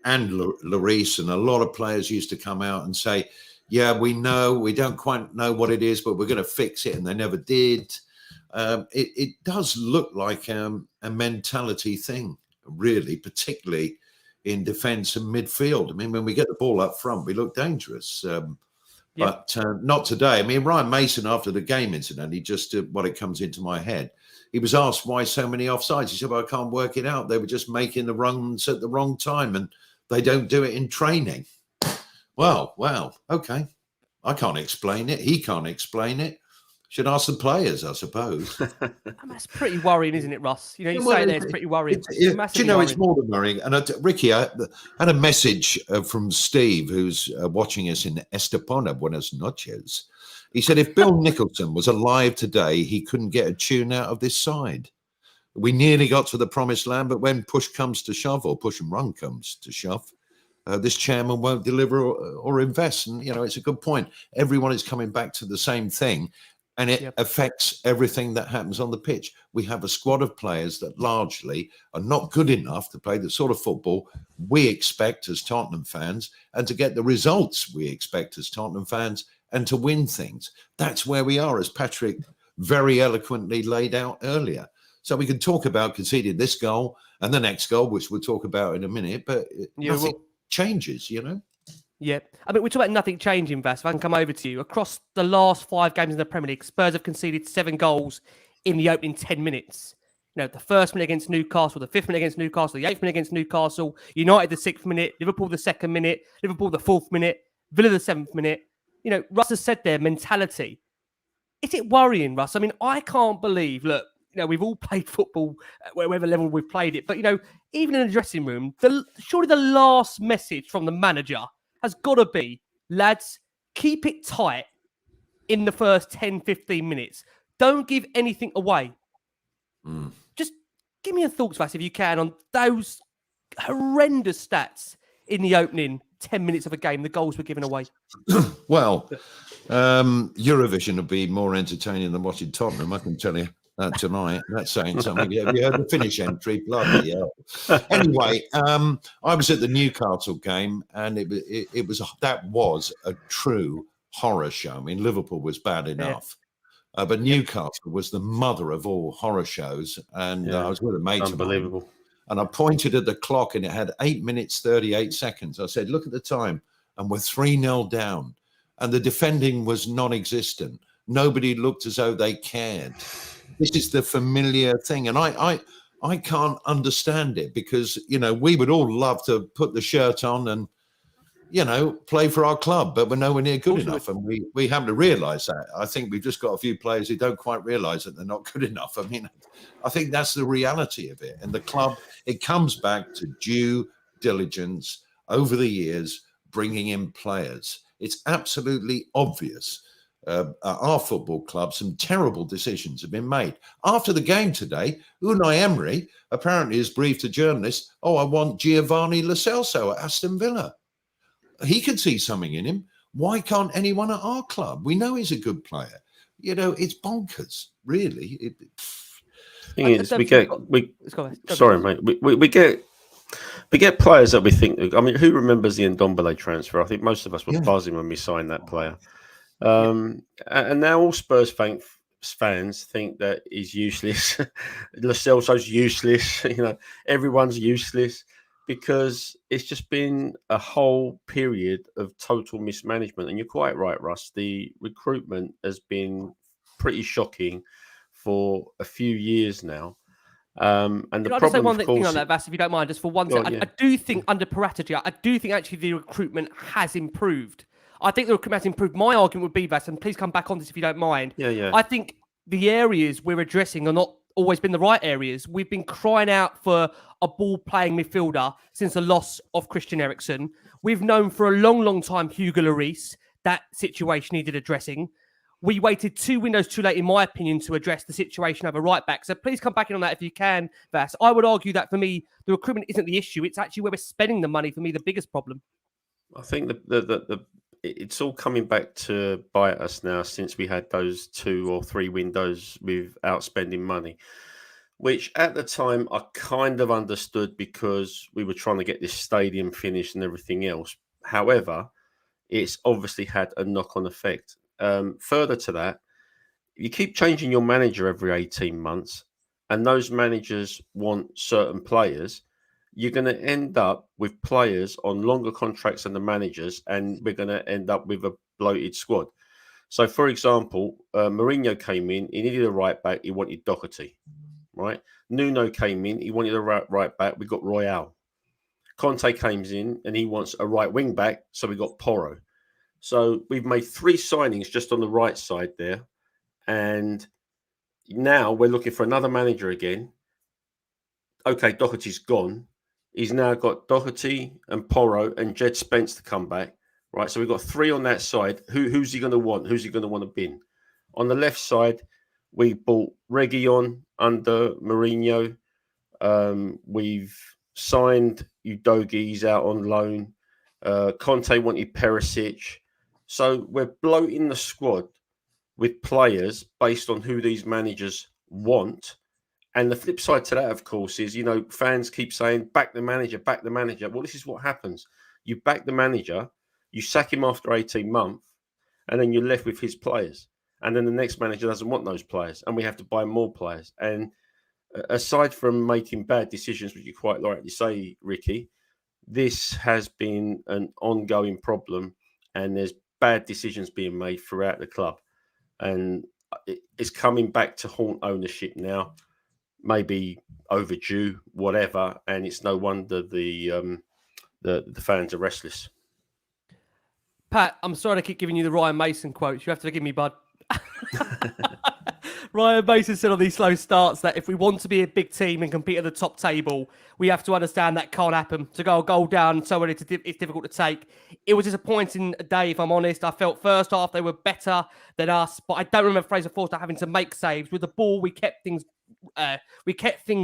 and Lloris, and a lot of players used to come out and say, yeah, we know, we don't quite know what it is, but we're going to fix it. And they never did. It does look like a mentality thing, really, particularly in defence and midfield. I mean, when we get the ball up front, we look dangerous. But not today. I mean, Ryan Mason, after the game, incidentally, just what it comes into my head, he was asked why so many offsides. He said, well, I can't work it out. They were just making the runs at the wrong time, and they don't do it in training. Well, okay. I can't explain it. He can't explain it. Should ask the players, I suppose. That's pretty worrying, isn't it, Russ? You say there it's pretty worrying. It's more than worrying. And Ricky, I had a message from Steve, who's watching us in Estepona. Buenas noches. He said, if Bill Nicholson was alive today, he couldn't get a tune out of this side. We nearly got to the promised land, but when push comes to shove, or push and run comes to shove, this chairman won't deliver or invest. And, it's a good point. Everyone is coming back to the same thing, and it affects everything that happens on the pitch. We have a squad of players that largely are not good enough to play the sort of football we expect as Tottenham fans, and to get the results we expect as Tottenham fans, and to win things. That's where we are, as Patrick very eloquently laid out earlier. So we can talk about conceding this goal and the next goal, which we'll talk about in a minute, but nothing changes, Yeah. I mean, we're talking about nothing changing, Vass. If I can come over to you. Across the last 5 games in the Premier League, Spurs have conceded 7 goals in the opening 10 minutes. The first minute against Newcastle, the 5th minute against Newcastle, the 8th minute against Newcastle, United the 6th minute, Liverpool the 2nd minute, Liverpool the 4th minute, Villa the 7th minute. Russ has said there, mentality. Is it worrying, Russ? I mean, I can't believe, look, we've all played football at whatever level we've played it. But, even in the dressing room, surely the last message from the manager has got to be, lads, keep it tight in the first 10, 15 minutes. Don't give anything away. Just give me your thoughts, Vass, if you can, on those horrendous stats in the opening 10 minutes of a game, the goals were given away. Well, Eurovision will be more entertaining than watching Tottenham, I can tell you. Tonight, that's saying something. Have you heard the finish entry? Bloody hell. Anyway, I was at the Newcastle game, and it was a true horror show. I mean, Liverpool was bad enough, but Newcastle was the mother of all horror shows. And I was with a mate. Unbelievable. And I pointed at the clock, and it had 8 minutes 38 seconds. I said, "Look at the time," and we're 3-0 down, and the defending was non-existent. Nobody looked as though they cared. This is the familiar thing. And I can't understand it, because, we would all love to put the shirt on and, play for our club, but we're nowhere near good enough. And we happen to realise that. I think we've just got a few players who don't quite realise that they're not good enough. I mean, I think that's the reality of it. And the club, it comes back to due diligence over the years, bringing in players. It's absolutely obvious. Our football club, some terrible decisions have been made. After the game today, Unai Emery apparently has briefed a journalist, I want Giovanni Lo Celso at Aston Villa. He could see something in him. Why can't anyone at our club? We know he's a good player. It's bonkers, really. Sorry, mate. We get players that we think. I mean, who remembers the Ndombele transfer? I think most of us were buzzing when we signed that player. And now all Spurs fans think that he's useless. Lo Celso's useless. Everyone's useless, because it's just been a whole period of total mismanagement. And you're quite right, Russ. The recruitment has been pretty shocking for a few years now. And the Can I problem, just say one of course, thing on that, Vass, if you don't mind, just for one second? I do think under Pochettino, I do think actually the recruitment has improved. I think the recruitment has improved. My argument would be, Vass, and please come back on this if you don't mind. Yeah. I think the areas we're addressing are not always been the right areas. We've been crying out for a ball-playing midfielder since the loss of Christian Eriksen. We've known for a long, long time Hugo Lloris, that situation needed addressing. We waited 2 windows too late, in my opinion, to address the situation of a right-back. So please come back in on that if you can, Vass. I would argue that for me, the recruitment isn't the issue. It's actually where we're spending the money, for me, the biggest problem. I think it's all coming back to bite us now since we had those 2 or 3 windows without spending money, which at the time I kind of understood because we were trying to get this stadium finished and everything else. However, it's obviously had a knock-on effect. Further to that, you keep changing your manager every 18 months and those managers want certain players, you're going to end up with players on longer contracts than the managers, and we're going to end up with a bloated squad. So, for example, Mourinho came in, he needed a right back, he wanted Doherty, right? Nuno came in, he wanted a right back, we got Royale. Conte came in and he wants a right wing back, so we got Porro. So we've made 3 signings just on the right side there. And now we're looking for another manager again. Okay, Doherty's gone. He's now got Doherty and Porro and Jed Spence to come back. Right, so we've got 3 on that side. Who's he going to want? Who's he going to want to bin? On the left side, we bought Reguilon under Mourinho. We've signed Udogie, he's out on loan. Conte wanted Perisic. So we're bloating the squad with players based on who these managers want. And the flip side to that, of course, is, fans keep saying, back the manager, back the manager. Well, this is what happens. You back the manager, you sack him after 18 months, and then you're left with his players. And then the next manager doesn't want those players, and we have to buy more players. And aside from making bad decisions, which you quite rightly say, Ricky, this has been an ongoing problem, and there's bad decisions being made throughout the club. And it's coming back to haunt ownership now, maybe overdue, whatever. And it's no wonder the fans are restless. Pat, I'm sorry to keep giving you the Ryan Mason quotes. You have to forgive me, bud. Ryan Mason said on these slow starts that if we want to be a big team and compete at the top table, we have to understand that can't happen. To go a goal down so it's difficult to take. It was disappointing day, if I'm honest. I felt first half they were better than us, but I don't remember Fraser Forster having to make saves. With the ball, we kept things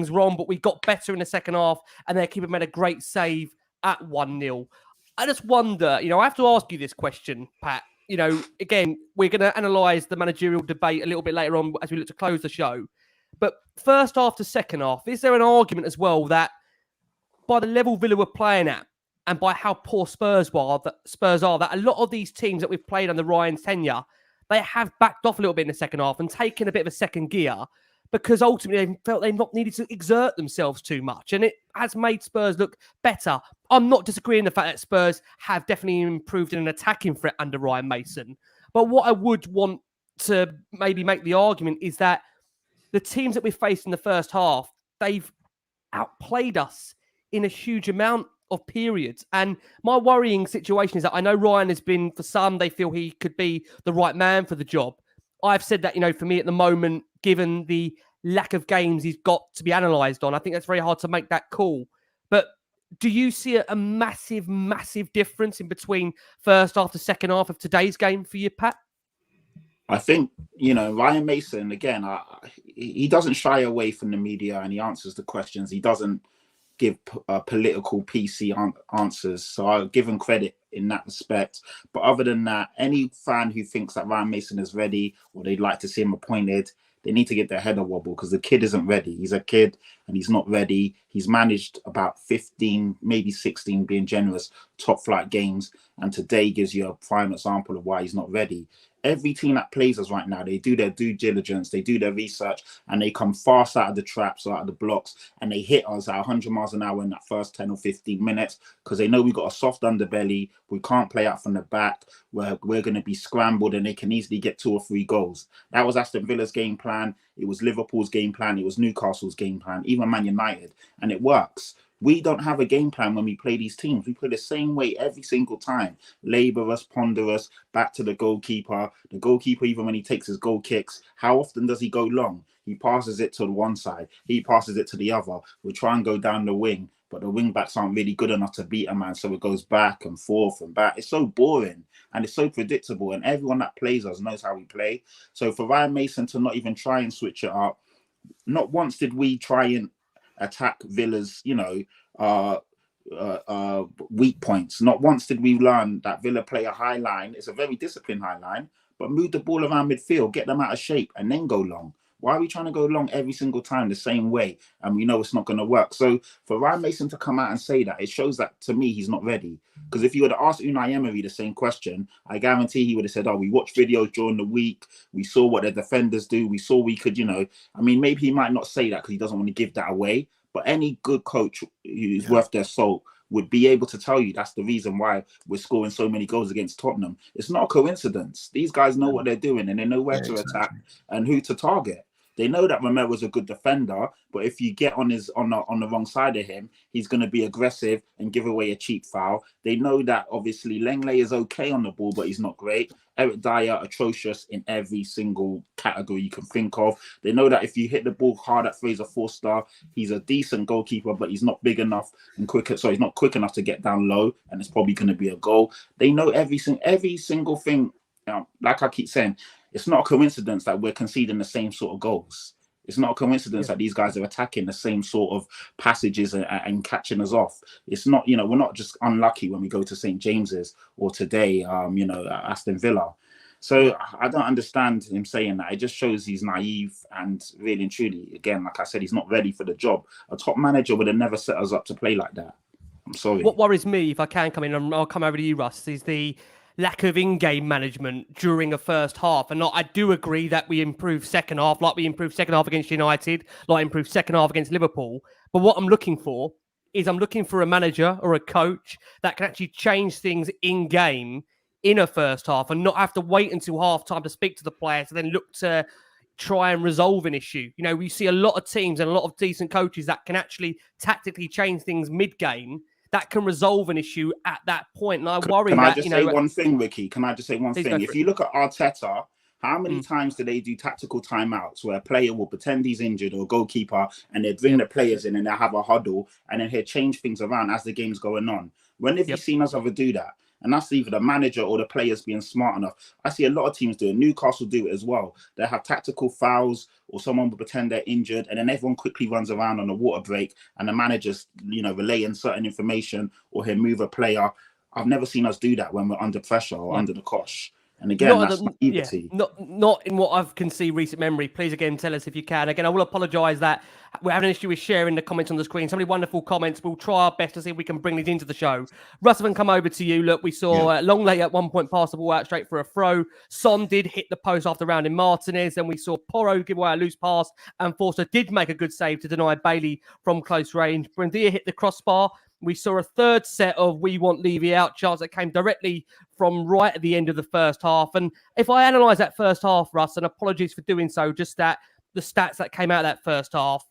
wrong, but we got better in the second half, and their keeper made a great save at 1-0. I just wonder, I have to ask you this question, Pat. Again, we're going to analyse the managerial debate a little bit later on as we look to close the show. But first half to second half, is there an argument as well that by the level Villa were playing at and by how poor Spurs are, that a lot of these teams that we've played under Ryan's tenure, they have backed off a little bit in the second half and taken a bit of a second gear because ultimately they felt they've not needed to exert themselves too much. And it has made Spurs look better. I'm not disagreeing the fact that Spurs have definitely improved in an attacking threat under Ryan Mason. But what I would want to maybe make the argument is that the teams that we've faced in the first half, they've outplayed us in a huge amount of periods. And my worrying situation is that I know Ryan has been, for some, they feel he could be the right man for the job. I've said that, for me at the moment, given the lack of games he's got to be analysed on, I think that's very hard to make that call. But do you see a massive, massive difference in between first half to second half of today's game for you, Pat? I think, Ryan Mason, again, he doesn't shy away from the media and he answers the questions. He doesn't give political PC answers. So I'll give him credit in that respect. But other than that, any fan who thinks that Ryan Mason is ready or they'd like to see him appointed, they need to get their head a wobble because the kid isn't ready. He's a kid and he's not ready. He's managed about 15, maybe 16, being generous, top flight games. And today gives you a prime example of why he's not ready. Every team that plays us right now, they do their due diligence, they do their research, and they come fast out of the traps or out of the blocks, and they hit us at 100 miles an hour in that first 10 or 15 minutes because they know we've got a soft underbelly. We can't play out from the back where we're going to be scrambled and they can easily get 2 or 3 goals. That was Aston Villa's game plan. It was Liverpool's game plan. It was Newcastle's game plan, even Man United, and it works. We don't have a game plan when we play these teams. We play the same way every single time. Labour us, ponder us, back to the goalkeeper. The goalkeeper, even when he takes his goal kicks, how often does he go long? He passes it to the one side. He passes it to the other. We try and go down the wing, but the wing backs aren't really good enough to beat a man. So it goes back and forth and back. It's so boring and it's so predictable. And everyone that plays us knows how we play. So for Ryan Mason to not even try and switch it up, not once did we try and attack Villa's, weak points. Not once did we learn that Villa play a high line. It's a very disciplined high line, but move the ball around midfield, get them out of shape, and then go long. Why are we trying to go long every single time the same way? And we know it's not going to work. So for Ryan Mason to come out and say that, it shows that, to me, he's not ready. Because if you would have asked Unai Emery the same question, I guarantee he would have said, we watched videos during the week. We saw what the defenders do. We saw we could, maybe he might not say that because he doesn't want to give that away. But any good coach who's worth their salt would be able to tell you that's the reason why we're scoring so many goals against Tottenham. It's not a coincidence. These guys know what they're doing and they know where to attack and who to target. They know that Romero's a good defender, but if you get on the wrong side of him, he's going to be aggressive and give away a cheap foul. They know that obviously Lenglet is okay on the ball, but he's not great. Eric Dyer, atrocious in every single category you can think of. They know that if you hit the ball hard at Fraser Forster, he's a decent goalkeeper, but he's not big enough and quicker. So he's not quick enough to get down low, and it's probably going to be a goal. They know every single thing. Like I keep saying, it's not a coincidence that we're conceding the same sort of goals. It's not a coincidence that these guys are attacking the same sort of passages and catching us off. It's not, we're not just unlucky when we go to St. James's or today, Aston Villa. So I don't understand him saying that. It just shows he's naive and really and truly, again, like I said, he's not ready for the job. A top manager would have never set us up to play like that. I'm sorry. What worries me, if I can come in, and I'll come over to you, Russ, is the lack of in-game management during a first half. And I do agree that we improved second half, like we improved second half against United, like improved second half against Liverpool. But what I'm looking for is a manager or a coach that can actually change things in-game in a first half and not have to wait until half-time to speak to the players and then look to try and resolve an issue. We see a lot of teams and a lot of decent coaches that can actually tactically change things mid-game that can resolve an issue at that point. And I worry Can that, I just say one thing, Ricky? Can I just say one thing? If you look at Arteta, how many times do they do tactical timeouts where a player will pretend he's injured or a goalkeeper and they bring the players in and they'll have a huddle and then he'll change things around as the game's going on? When have you seen us ever do that? And that's either the manager or the players being smart enough. I see a lot of teams do it. Newcastle do it as well. They have tactical fouls or someone will pretend they're injured and then everyone quickly runs around on a water break and the manager's, relaying certain information or he'll move a player. I've never seen us do that when we're under pressure or under the cosh. And again, that's naivety. Not in what I can see recent memory. Please, again, tell us if you can. Again, I will apologise that we're having an issue with sharing the comments on the screen. So many wonderful comments. We'll try our best to see if we can bring these into the show. Russ, if I can come over to you. Look, we saw Longley at one point pass the ball out straight for a throw. Son did hit the post after rounding Martinez. And we saw Porro give away a loose pass. And Forster did make a good save to deny Bailey from close range. Buendia hit the crossbar. We saw a third set of we want Levy out chance that came directly from right at the end of the first half. And if I analyse that first half, Russ, and apologies for doing so, just that the stats that came out of that first half,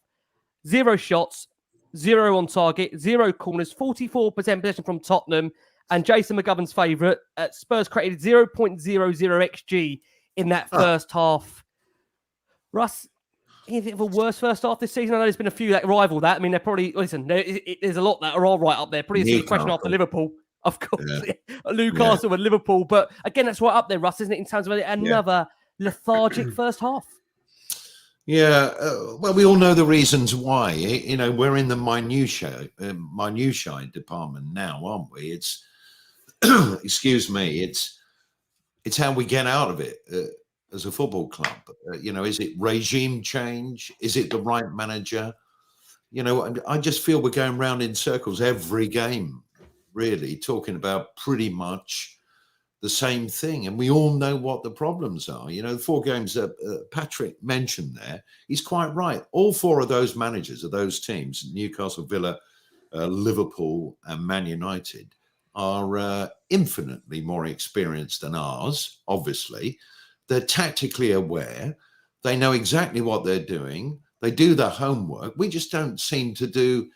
0 shots, 0 on target, 0 corners, 44% possession from Tottenham, and Jason McGovern's favourite, Spurs created 0.00 XG in that first half. Russ, anything of a worse first half this season? I know there's been a few that rival that. I mean, they're probably, there's a lot that are all right up there. Probably a silly question after Liverpool, of course. Newcastle and Liverpool. But again, that's right up there, Russ, isn't it, in terms of another lethargic first half? Yeah, well, we all know the reasons why. We're in the minutiae department now, aren't we? It's, excuse me, it's how we get out of it. As a football club, is it regime change? Is it the right manager? I just feel we're going round in circles every game, really, talking about pretty much the same thing. And we all know what the problems are. The 4 games that Patrick mentioned there, he's quite right. All 4 of those managers of those teams, Newcastle, Villa, Liverpool and Man United, are infinitely more experienced than ours, obviously. They're tactically aware. They know exactly what they're doing. They do their homework. We just don't seem to do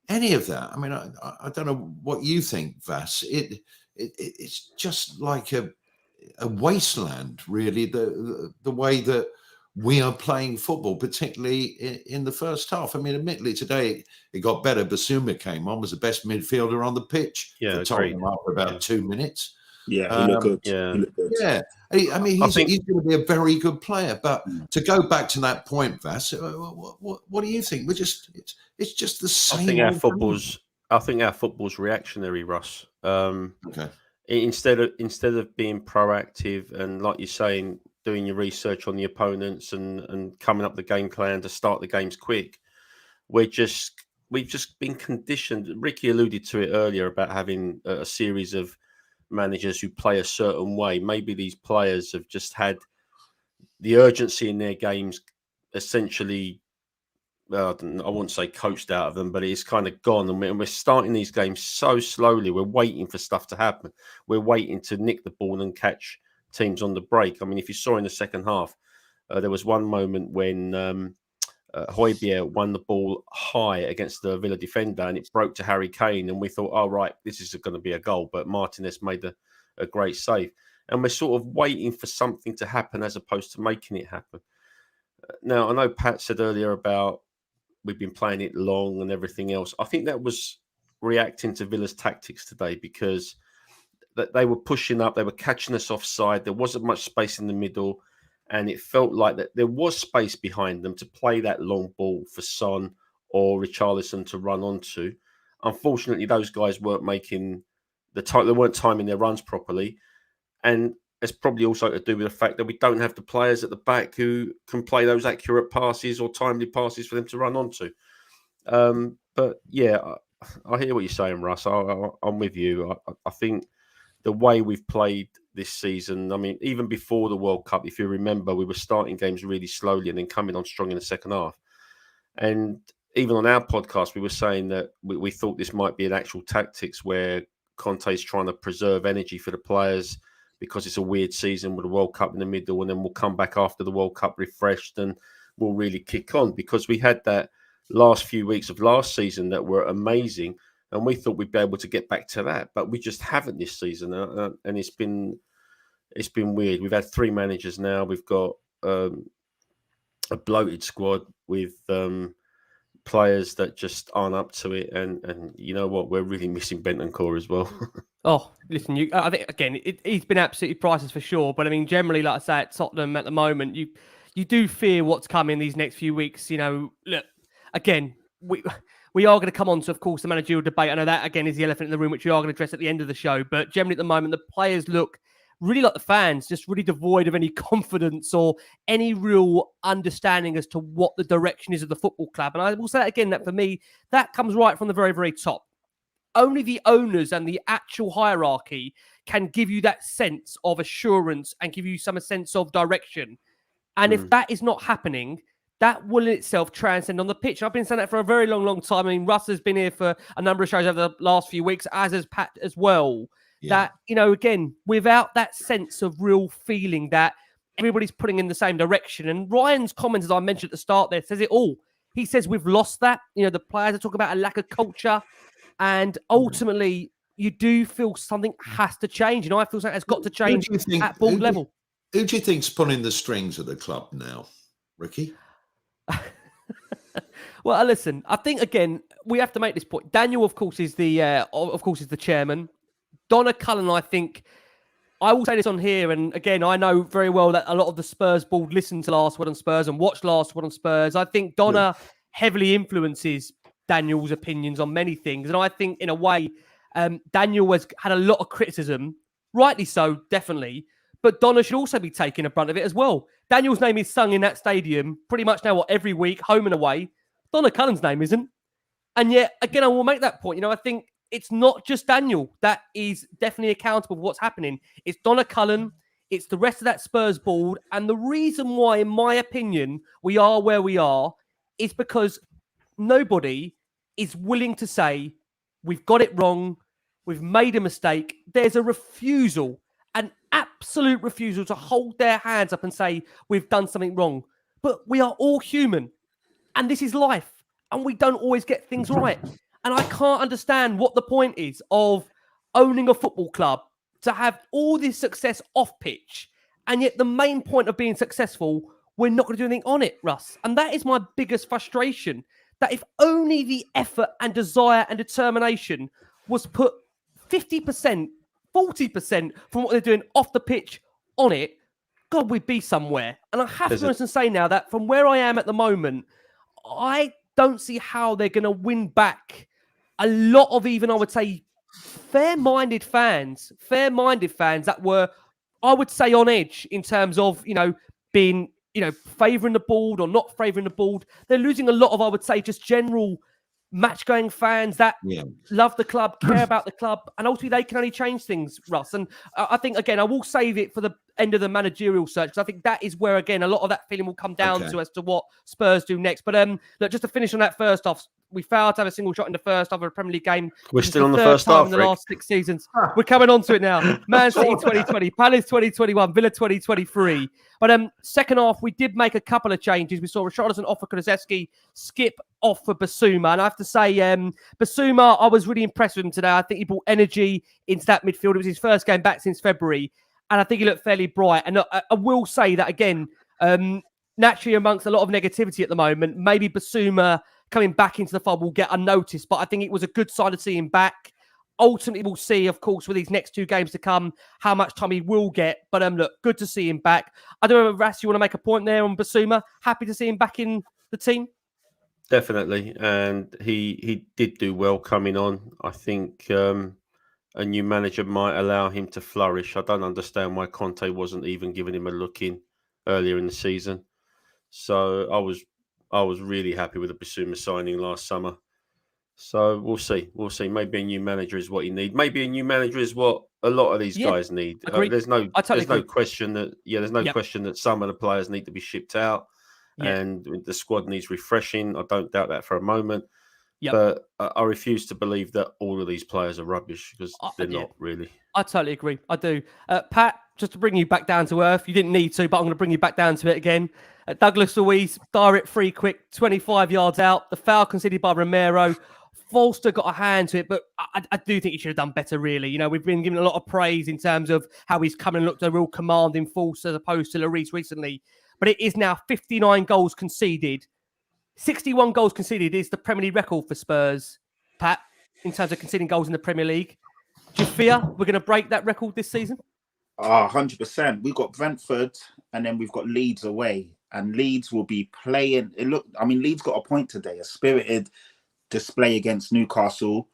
any of that. I mean, I don't know what you think, Vass. It's just like a wasteland, really. The way that we are playing football, particularly in the first half. I mean, admittedly, today it got better. Bissouma came on, was the best midfielder on the pitch for Tottenham after about 2 minutes. Yeah, he looked good. Yeah, he looked good. Yeah, I mean, he's going to be a very good player. But to go back to that point, Vass, what do you think? It's just the same. I think our football's reactionary, Russ. Okay. Instead of being proactive and, like you're saying, doing your research on the opponents and coming up the game plan to start the games quick, we've just been conditioned. Ricky alluded to it earlier about having a series of managers who play a certain way. Maybe these players have just had the urgency in their games essentially, I wouldn't say coached out of them, but it's kind of gone. And we're starting these games so slowly. We're waiting for stuff to happen. We're waiting to nick the ball and catch teams on the break. I mean, if you saw in the second half, there was one moment when Højbjerg won the ball high against the Villa defender and it broke to Harry Kane. And we thought, oh, right, this is going to be a goal. But Martinez made a great save. And we're sort of waiting for something to happen as opposed to making it happen. Now, I know Pat said earlier about we've been playing it long and everything else. I think that was reacting to Villa's tactics today because they were pushing up. They were catching us offside. There wasn't much space in the middle. And it felt like that there was space behind them to play that long ball for Son or Richarlison to run onto. Unfortunately, those guys weren't making they weren't timing their runs properly. And it's probably also to do with the fact that we don't have the players at the back who can play those accurate passes or timely passes for them to run onto. But yeah, I hear what you're saying, Russ. I'm with you. I think the way we've played this season, I mean, even before the World Cup, if you remember, we were starting games really slowly and then coming on strong in the second half. And even on our podcast, we were saying that we thought this might be an actual tactics where Conte's trying to preserve energy for the players because it's a weird season with the World Cup in the middle, and then we'll come back after the World Cup refreshed and we'll really kick on because we had that last few weeks of last season that were amazing. And we thought we'd be able to get back to that, but we just haven't this season. And it's been weird. We've had 3 managers now. We've got a bloated squad with players that just aren't up to it. And you know what? We're really missing Bentancur as well. Oh, listen, I think, again, he's been absolutely priceless for sure. But, I mean, generally, like I say, at Tottenham at the moment, you do fear what's coming these next few weeks. You know, look, again, we are going to come on to, of course, the managerial debate. I know that, again, is the elephant in the room, which we are going to address at the end of the show. But generally, at the moment, the players look really like the fans, just really devoid of any confidence or any real understanding as to what the direction is of the football club. And I will say that again, that for me, that comes right from the very, very top. Only the owners and the actual hierarchy can give you that sense of assurance and give you some sense of direction. And if that is not happening, that will in itself transcend on the pitch. I've been saying that for a very long, long time. I mean, Russ has been here for a number of shows over the last few weeks, as has Pat as well. Yeah. That, you know, again, without that sense of real feeling that everybody's putting in the same direction. And Ryan's comments, as I mentioned at the start there, says it all. He says we've lost that. You know, the players are talking about a lack of culture. And ultimately, you do feel something has to change. You know, I feel something has got to change at board level. Who do you think's pulling the strings of the club now, Ricky? Well, listen, I think, again, we have to make this point. Daniel, of course, is the chairman. Donna Cullen, I think, I will say this on here, and again, I know very well that a lot of the Spurs board listen to Last Word on Spurs and watch Last Word on Spurs. I think Donna heavily influences Daniel's opinions on many things. And I think, in a way, Daniel has had a lot of criticism, rightly so, definitely. But Donna should also be taking a brunt of it as well. Daniel's name is sung in that stadium pretty much now, every week, home and away. Donna Cullen's name isn't. And yet, again, I will make that point. You know, I think it's not just Daniel that is definitely accountable for what's happening. It's Donna Cullen. It's the rest of that Spurs board. And the reason why, in my opinion, we are where we are is because nobody is willing to say, we've got it wrong, we've made a mistake. There's a refusal, an absolute refusal to hold their hands up and say, we've done something wrong. But we are all human, and this is life, and we don't always get things right. And I can't understand what the point is of owning a football club to have all this success off pitch, and yet the main point of being successful, we're not going to do anything on it, Russ. And that is my biggest frustration, that if only the effort and desire and determination was put 50%, 40% from what they're doing off the pitch on it, God, we'd be somewhere. And I have to be honest and say now that from where I am at the moment, I don't see how they're going to win back a lot of, even I would say, fair-minded fans that were, I would say, on edge in terms of, being, favouring the board or not favouring the board. They're losing a lot of, I would say, just general match-going fans that love the club, care about the club, and ultimately they can only change things, Russ. And I think, again, I will save it for the end of the managerial search, because I think that is where, again, a lot of that feeling will come down to as to what Spurs do next. But look, just to finish on that first off, we failed to have a single shot in the first half of a Premier League game. We're still on the first half in the last 6 seasons. We're coming on to it now. Man City 2020, Palace 2021, Villa 2023. But second half, we did make a couple of changes. We saw Richarlison off for Kulusevski, skip off for Bissouma. And I have to say, Bissouma, I was really impressed with him today. I think he brought energy into that midfield. It was his first game back since February. And I think he looked fairly bright. And I will say that, again, naturally amongst a lot of negativity at the moment, maybe Bissouma coming back into the fold will get unnoticed. But I think it was a good sign to see him back. Ultimately, we'll see, of course, with these next 2 games to come, how much time he will get. But look, good to see him back. I don't know, Vass, you want to make a point there on Bissouma? Happy to see him back in the team? Definitely. And he did do well coming on. I think a new manager might allow him to flourish. I don't understand why Conte wasn't even giving him a look in earlier in the season. So I was really happy with the Bissouma signing last summer. So we'll see. We'll see. Maybe a new manager is what you need. Maybe a new manager is what a lot of these guys need. There's no question that question that some of the players need to be shipped out, and the squad needs refreshing. I don't doubt that for a moment. But I refuse to believe that all of these players are rubbish, because they're not really. I totally agree. I do. Pat, just to bring you back down to earth, you didn't need to, but I'm going to bring you back down to it again. Douglas Luiz, direct free quick, 25 yards out. The foul conceded by Romero. Forster got a hand to it, but I do think he should have done better, really. We've been given a lot of praise in terms of how he's come and looked a real commanding force as opposed to Lloris recently. But it is now 59 goals conceded. 61 goals conceded is the Premier League record for Spurs, Pat, in terms of conceding goals in the Premier League. Do you fear we're going to break that record this season? 100%. We've got Brentford and then we've got Leeds away. And Leeds will be playing. Leeds got a point today, a spirited display against Newcastle.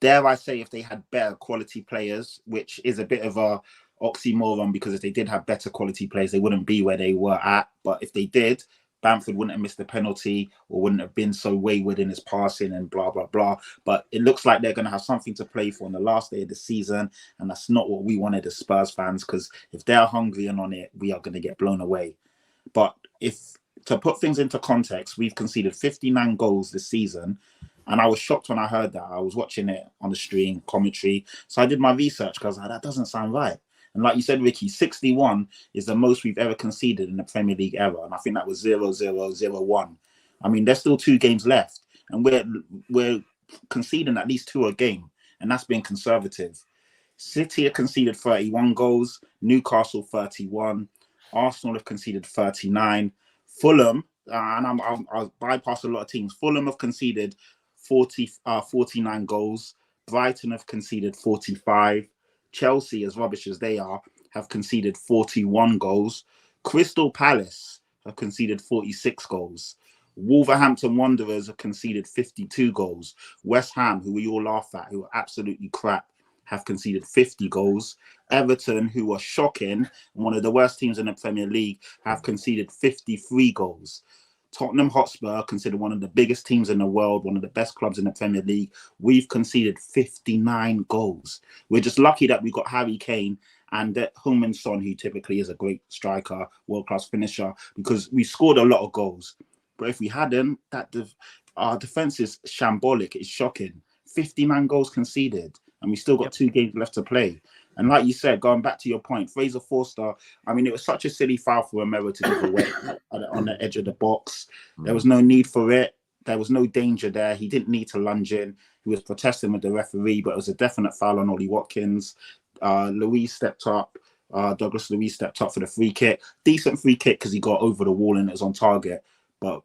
Dare I say, if they had better quality players, which is a bit of a oxymoron, because if they did have better quality players, they wouldn't be where they were at. But if they did, Bamford wouldn't have missed the penalty or wouldn't have been so wayward in his passing and blah, blah, blah. But it looks like they're going to have something to play for on the last day of the season. And that's not what we wanted as Spurs fans, because if they're hungry and on it, we are going to get blown away. But to put things into context, we've conceded 59 goals this season. And I was shocked when I heard that. I was watching it on the stream, commentary. So I did my research, because I was like, that doesn't sound right. And like you said, Ricky, 61 is the most we've ever conceded in the Premier League era. And I think that was 0-0-0-1. I mean, there's still 2 games left. And we're conceding at least 2 a game. And that's been conservative. City have conceded 31 goals. Newcastle 31. Arsenal have conceded 39. Fulham, and I'll bypass a lot of teams. Fulham have conceded 49 goals. Brighton have conceded 45. Chelsea, as rubbish as they are, have conceded 41 goals. Crystal Palace have conceded 46 goals. Wolverhampton Wanderers have conceded 52 goals. West Ham, who we all laugh at, who are absolutely crap, have conceded 50 goals. Everton, who are shocking, one of the worst teams in the Premier League, have conceded 53 goals. Tottenham Hotspur, considered one of the biggest teams in the world, one of the best clubs in the Premier League, we've conceded 59 goals. We're just lucky that we got Harry Kane and that Heung-min Son, who typically is a great striker, world-class finisher, because we scored a lot of goals. But if we hadn't, our defence is shambolic. It's shocking. 59 goals conceded, and we still got 2 games left to play. And like you said, going back to your point, Fraser Forster, it was such a silly foul for Romero to give away on the edge of the box. There was no need for it. There was no danger there. He didn't need to lunge in. He was protesting with the referee, but it was a definite foul on Ollie Watkins. Luis stepped up. Douglas Luiz stepped up for the free kick. Decent free kick because he got over the wall and it was on target. But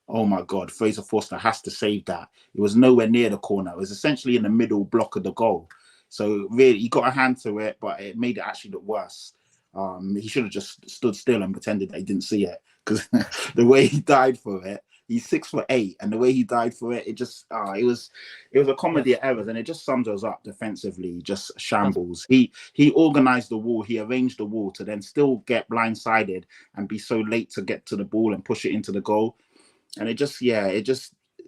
oh my God, Fraser Forster has to save that. It was nowhere near the corner. It was essentially in the middle block of the goal. So really, he got a hand to it, but it made it actually look worse. He should have just stood still and pretended that he didn't see it, because the way he died for it, he's 6'8", and the way he died for it, it just it was a comedy of errors, and it just sums us up defensively. Just shambles. He organized the wall, he arranged the wall to then still get blindsided and be so late to get to the ball and push it into the goal, and it just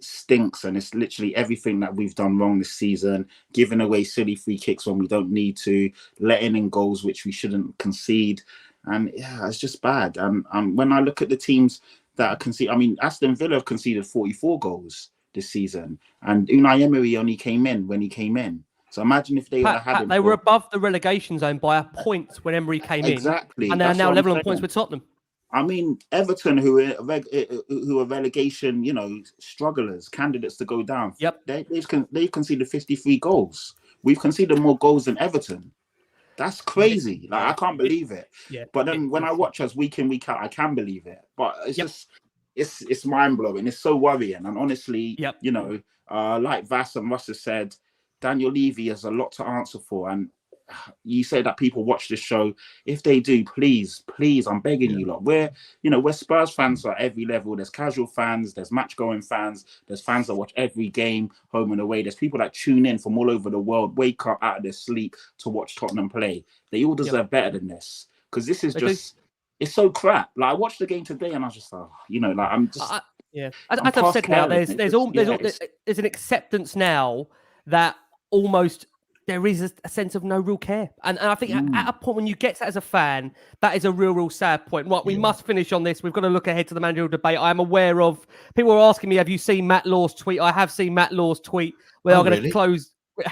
stinks. And it's literally everything that we've done wrong this season: giving away silly free kicks when we don't need to, letting in goals which we shouldn't concede, and it's just bad. And when I look at the teams that are conceding, I mean, Aston Villa have conceded 44 goals this season, and Unai Emery only came in when he came in. So imagine if they would have had him. They were above the relegation zone by a point when Emery came in, and they're now level on points with Tottenham. I mean, Everton, who are relegation, strugglers, candidates to go down. Yep, they've conceded 53 goals. We've conceded more goals than Everton. That's crazy. Like, I can't believe it. Yeah. But then when I watch us week in, week out, I can believe it. But it's just, it's mind blowing. It's so worrying. And honestly, like Vass and Russ has said, Daniel Levy has a lot to answer for. And you say that people watch this show. If they do, please, I'm begging you lot. We're Spurs fans at every level. There's casual fans, there's match-going fans, there's fans that watch every game, home and away. There's people that tune in from all over the world, wake up out of their sleep to watch Tottenham play. They all deserve better than this, because this is it's so crap. Like, I watched the game today and I was just I'm just as I've said now, there's an acceptance now that almost there is a sense of no real care. And I think at a point when you get to that as a fan, that is a real sad point. Right, we must finish on this. We've got to look ahead to the managerial debate. I am aware of people are asking me, have you seen Matt Law's tweet? I have seen Matt Law's tweet. We are going to close. We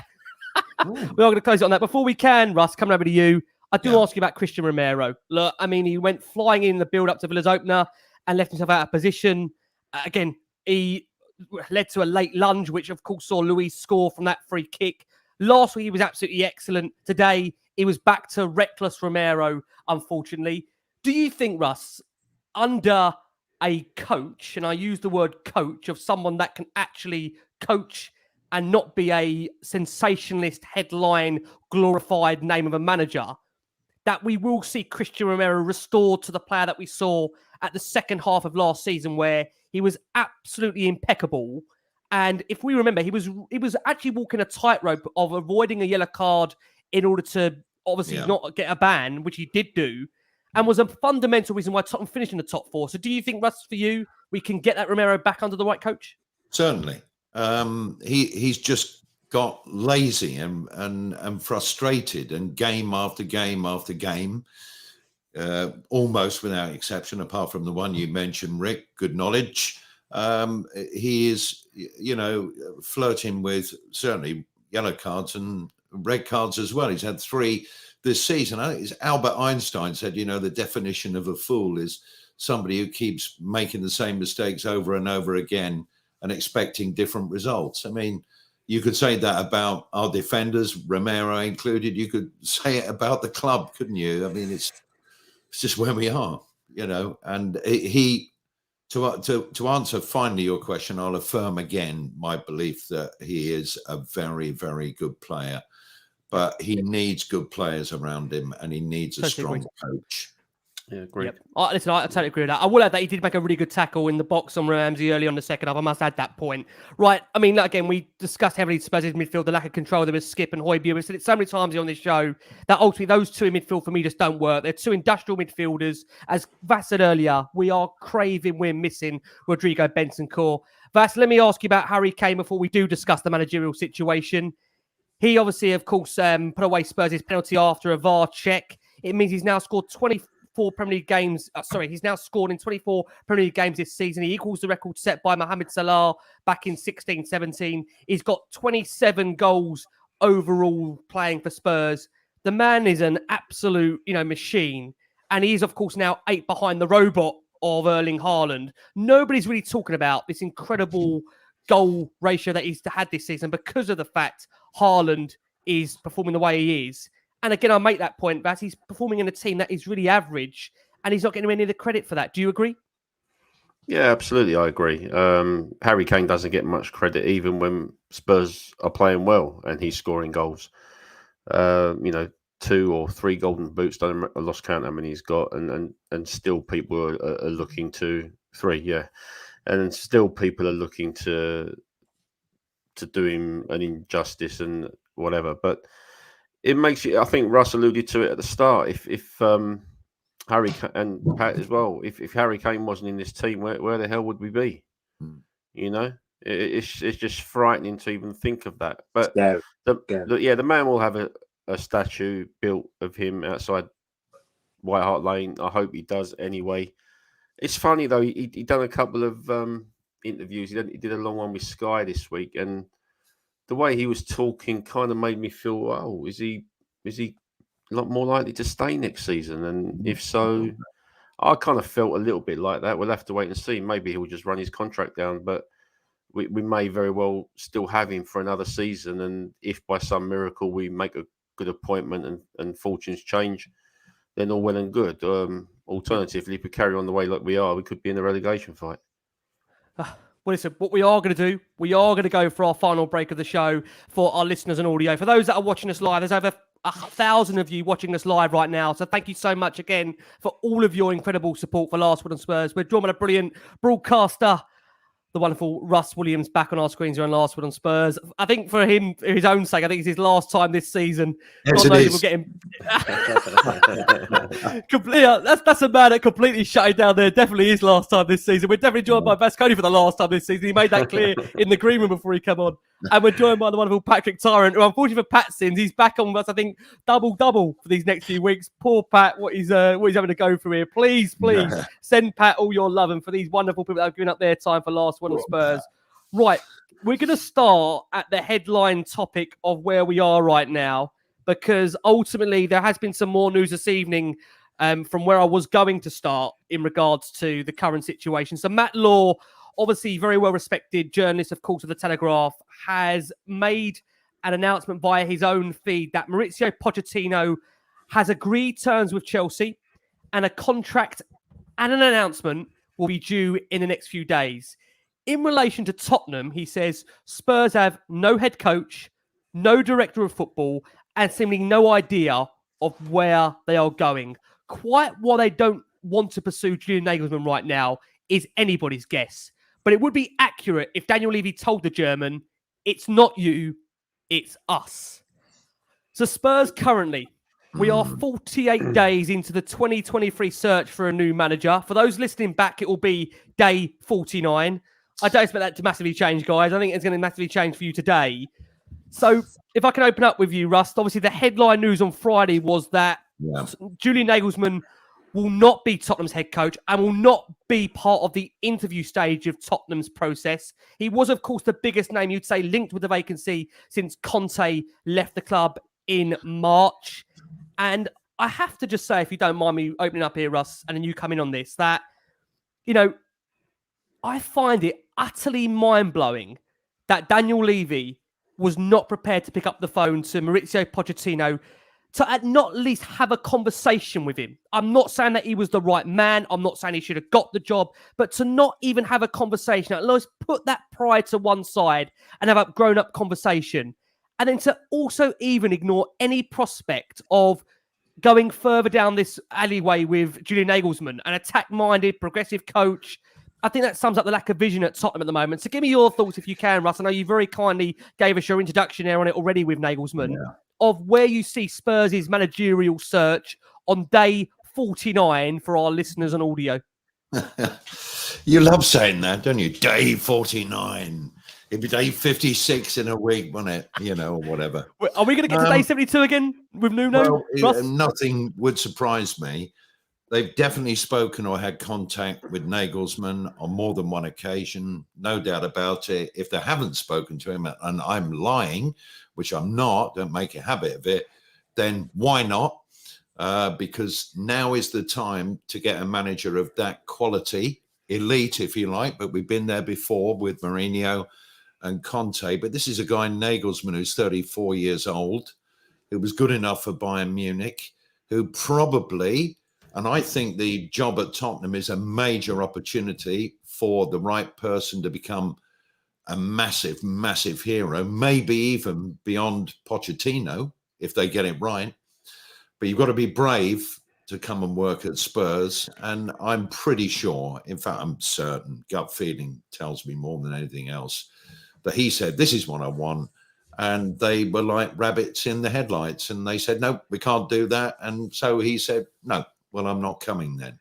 are going to close it on that. Before we can, Russ, coming over to you, I do ask you about Christian Romero. Look, I mean, he went flying in the build-up to Villa's opener and left himself out of position. Again, he led to a late lunge, which of course saw Luis score from that free kick. Last week, he was absolutely excellent. Today, he was back to reckless Romero, unfortunately. Do you think, Russ, under a coach, and I use the word coach, of someone that can actually coach and not be a sensationalist headline, glorified name of a manager, that we will see Christian Romero restored to the player that we saw at the second half of last season, where he was absolutely impeccable? And if we remember, he was actually walking a tightrope of avoiding a yellow card in order to obviously not get a ban, which he did do, and was a fundamental reason why Tottenham finished in the top four. So do you think, Russ, for you, we can get that Romero back under the right coach? Certainly. He's just got lazy and frustrated, and game after game after game, almost without exception, apart from the one you mentioned, Rick, good knowledge. He is, flirting with certainly yellow cards and red cards as well. He's had 3 this season. I think it's Albert Einstein said, the definition of a fool is somebody who keeps making the same mistakes over and over again and expecting different results. I mean, you could say that about our defenders, Romero included. You could say it about the club, couldn't you? I mean, it's just where we are, and he. To answer finally your question, I'll affirm again my belief that he is a very, very good player, but he needs good players around him, and he needs a strong coach. Yeah, great. Yep. Listen, I totally agree with that. I will add that he did make a really good tackle in the box on Ramsey early on the second half. I must add that point. Right. I mean, again, we discussed heavily Spurs' midfield, the lack of control. There was Skip and Højbjerg. We've said it so many times on this show that ultimately those two in midfield for me just don't work. They're 2 industrial midfielders. As Vass said earlier, we're missing Rodrigo Bentancur. Vass, let me ask you about Harry Kane before we do discuss the managerial situation. He obviously, of course, put away Spurs' penalty after a VAR check. It means he's now scored 24 Premier League games. He's now scored in 24 Premier League games this season. He equals the record set by Mohamed Salah back in 16-17. He's got 27 goals overall playing for Spurs. The man is an absolute, machine. And he's, of course, now 8 behind the robot of Erling Haaland. Nobody's really talking about this incredible goal ratio that he's had this season because of the fact Haaland is performing the way he is. And again, I make that point that he's performing in a team that is really average and he's not getting any of the credit for that. Do you agree? Yeah, absolutely. I agree. Harry Kane doesn't get much credit even when Spurs are playing well and he's scoring goals. 2 or 3 golden boots. I lost count how many he's got, and still people are looking to 3, yeah, and still people are looking to do him an injustice and whatever. But it makes you. I think Russ alluded to it at the start. If Harry and Pat as well, if Harry Kane wasn't in this team, where the hell would we be? You know, it's just frightening to even think of that. But the man will have a statue built of him outside White Hart Lane. I hope he does anyway. It's funny though, he done a couple of interviews. He did a long one with Sky this week, and the way he was talking kind of made me feel, oh, is he a lot more likely to stay next season? And if so, I kind of felt a little bit like that. We'll have to wait and see. Maybe he'll just run his contract down, but we may very well still have him for another season. And if by some miracle we make a good appointment and fortunes change, then all well and good. Alternatively, if we carry on the way like we are, we could be in a relegation fight. Well, listen, what we are going to do, we are going to go for our final break of the show for our listeners and audio. For those that are watching us live, there's over 1,000 of you watching us live right now. So thank you so much again for all of your incredible support for Last Word on Spurs. We're joined by a brilliant broadcaster, the wonderful Russ Williams, back on our screens here on Last Word on Spurs. I think for him, for his own sake, I think it's his last time this season. Yes, it is. We'll get him. That's a man that completely shut it down there. Definitely his last time this season. We're definitely joined by Vass Koni for the last time this season. He made that clear in the green room before he came on. And we're joined by the wonderful Patrick Tyrant, who unfortunately for Pat's sins, he's back on with us, I think, double for these next few weeks. Poor Pat, what he's having to go through here. Please send Pat all your love, and for these wonderful people that have given up their time for Last Word on Spurs. Right, we're going to start at the headline topic of where we are right now, because ultimately there has been some more news this evening from where I was going to start in regards to the current situation. So Matt Law, obviously very well-respected journalist, of course, of The Telegraph, has made an announcement via his own feed that Mauricio Pochettino has agreed terms with Chelsea, and a contract and an announcement will be due in the next few days. In relation to Tottenham, he says Spurs have no head coach, no director of football, and seemingly no idea of where they are going. Quite why they don't want to pursue Julian Nagelsmann right now is anybody's guess. But it would be accurate if Daniel Levy told the German, it's not you, it's us. So Spurs currently, we are 48 days into the 2023 search for a new manager. For those listening back, it will be day 49. I don't expect that to massively change, guys. I think it's going to massively change for you today. So if I can open up with you, Rust, obviously the headline news on Friday was that Julian Nagelsmann will not be Tottenham's head coach and will not be part of the interview stage of Tottenham's process. He was, of course, the biggest name, you'd say, linked with the vacancy since Conte left the club in March. And I have to just say, if you don't mind me opening up here, Russ, and then you come in on this, that, you know, I find it utterly mind-blowing that Daniel Levy was not prepared to pick up the phone to Mauricio Pochettino to at not least have a conversation with him. I'm not saying that he was the right man. I'm not saying he should have got the job, but to not even have a conversation, at least put that pride to one side and have a grown-up conversation. And then to also even ignore any prospect of going further down this alleyway with Julian Nagelsmann, an attack-minded, progressive coach. I think that sums up the lack of vision at Tottenham at the moment. So give me your thoughts if you can, Russ. I know you very kindly gave us your introduction there on it already with Nagelsmann, of where you see Spurs' managerial search on day 49 for our listeners on audio. You love saying that, don't you? Day 49. It'd be day 56 in a week, wouldn't it? You know, or whatever. Are we going to get to day 72 again with Nuno? Well, nothing would surprise me. They've definitely spoken or had contact with Nagelsmann on more than one occasion, no doubt about it. If they haven't spoken to him, and I'm lying, which I'm not, don't make a habit of it, then why not? Because now is the time to get a manager of that quality, elite, if you like, but we've been there before with Mourinho and Conte, but this is a guy, Nagelsmann, who's 34 years old, who was good enough for Bayern Munich, who probably, and I think the job at Tottenham is a major opportunity for the right person to become a massive, massive hero, maybe even beyond Pochettino, if they get it right. But you've got to be brave to come and work at Spurs. And I'm pretty sure, in fact, I'm certain, gut feeling tells me more than anything else, that he said, this is what I want. And they were like rabbits in the headlights. And they said, no, we can't do that. And so he said, no, well, I'm not coming then.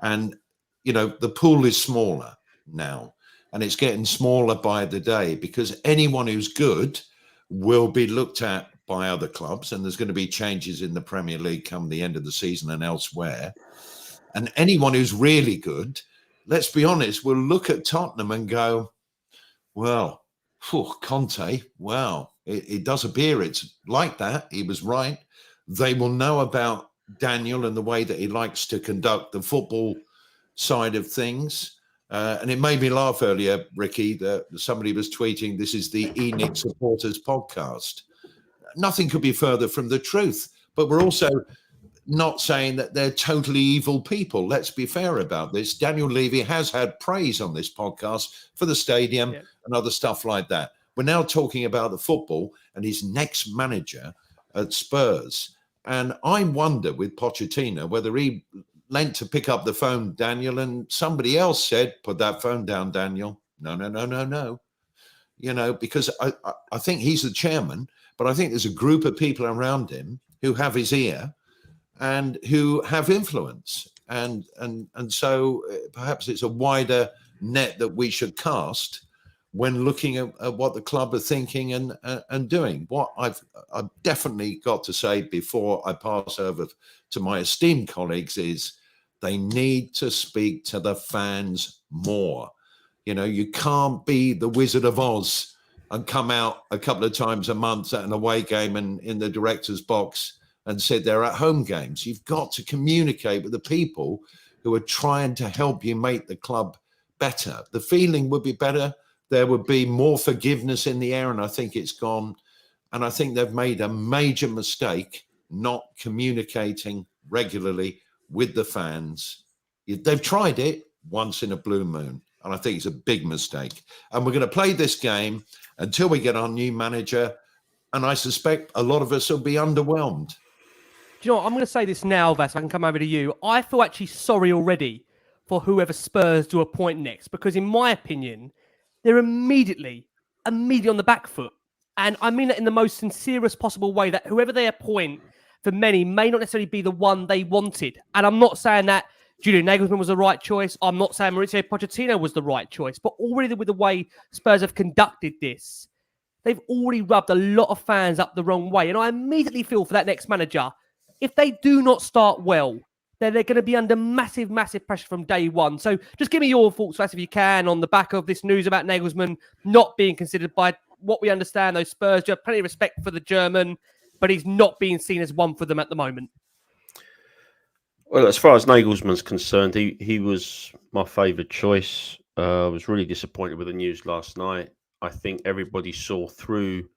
And, you know, the pool is smaller now. And it's getting smaller by the day, because anyone who's good will be looked at by other clubs. And there's going to be changes in the Premier League come the end of the season and elsewhere. And anyone who's really good, let's be honest, will look at Tottenham and go, well, Conte, wow, it does appear it's like that. He was right. They will know about Daniel and the way that he likes to conduct the football side of things. And it made me laugh earlier, Ricky, that somebody was tweeting, this is the ENIC Supporters podcast. Nothing could be further from the truth. But we're also not saying that they're totally evil people. Let's be fair about this. Daniel Levy has had praise on this podcast for the stadium and other stuff like that. We're now talking about the football and his next manager at Spurs. And I wonder with Pochettino whether he lent to pick up the phone, Daniel, and somebody else said, put that phone down, Daniel. No. You know, because I think he's the chairman, but I think there's a group of people around him who have his ear and who have influence. And so perhaps it's a wider net that we should cast when looking at what the club are thinking and doing. What I've definitely got to say before I pass over to my esteemed colleagues is they need to speak to the fans more. You know, you can't be the Wizard of Oz and come out a couple of times a month at an away game and in the director's box and sit there at home games. You've got to communicate with the people who are trying to help you make the club better. The feeling would be better. There would be more forgiveness in the air, and I think it's gone. And I think they've made a major mistake not communicating regularly with the fans. They've tried it once in a blue moon, and I think it's a big mistake. And we're going to play this game until we get our new manager, and I suspect a lot of us will be underwhelmed. Do you know what? I'm going to say this now, Vass, I can come over to you. I feel actually sorry already for whoever Spurs do appoint next, because in my opinion, they're immediately on the back foot. And I mean that in the most sincerest possible way, that whoever they appoint for many may not necessarily be the one they wanted. And I'm not saying that Julian Nagelsmann was the right choice. I'm not saying Mauricio Pochettino was the right choice. But already with the way Spurs have conducted this, they've already rubbed a lot of fans up the wrong way. And I immediately feel for that next manager, if they do not start well, then they're going to be under massive, massive pressure from day one. So just give me your thoughts, Vass, if you can, on the back of this news about Nagelsmann not being considered. By what we understand, those Spurs do have plenty of respect for the German, but he's not being seen as one for them at the moment. Well, as far as Nagelsmann's concerned, he was my favourite choice. I was really disappointed with the news last night. I think everybody saw through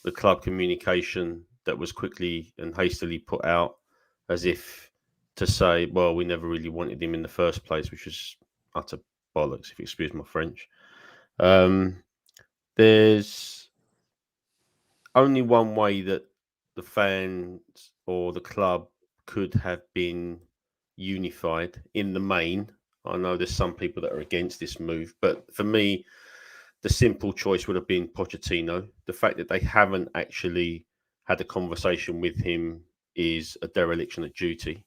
the club communication that was quickly and hastily put out, as if to say, well, we never really wanted him in the first place, which was utter bollocks, if you excuse my French. There's only one way that the fans or the club could have been unified in the main. I know there's some people that are against this move, but for me, the simple choice would have been Pochettino. The fact that they haven't actually had a conversation with him is a dereliction of duty.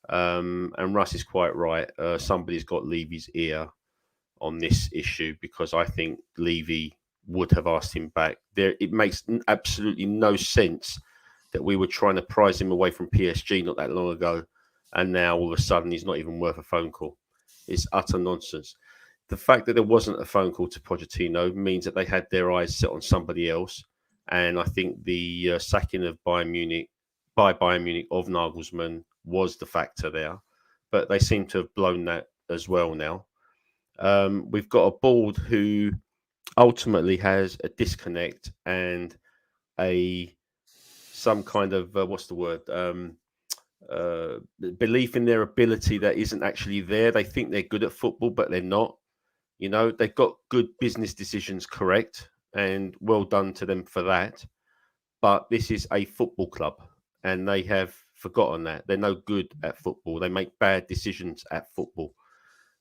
And Russ is quite right. Somebody's got Levy's ear on this issue, because I think Levy would have asked him back. It makes absolutely no sense that we were trying to prize him away from PSG not that long ago, and now all of a sudden he's not even worth a phone call. It's utter nonsense. The fact that there wasn't a phone call to Pochettino means that they had their eyes set on somebody else. And I think the sacking of Bayern Munich of Nagelsmann was the factor there. But they seem to have blown that as well now. We've got a board who ultimately has a disconnect and some kind of belief in their ability that isn't actually there. They think they're good at football, but they're not. You know, they've got good business decisions correct, and well done to them for that. But this is a football club, and they have forgotten that. They're no good at football. They make bad decisions at football.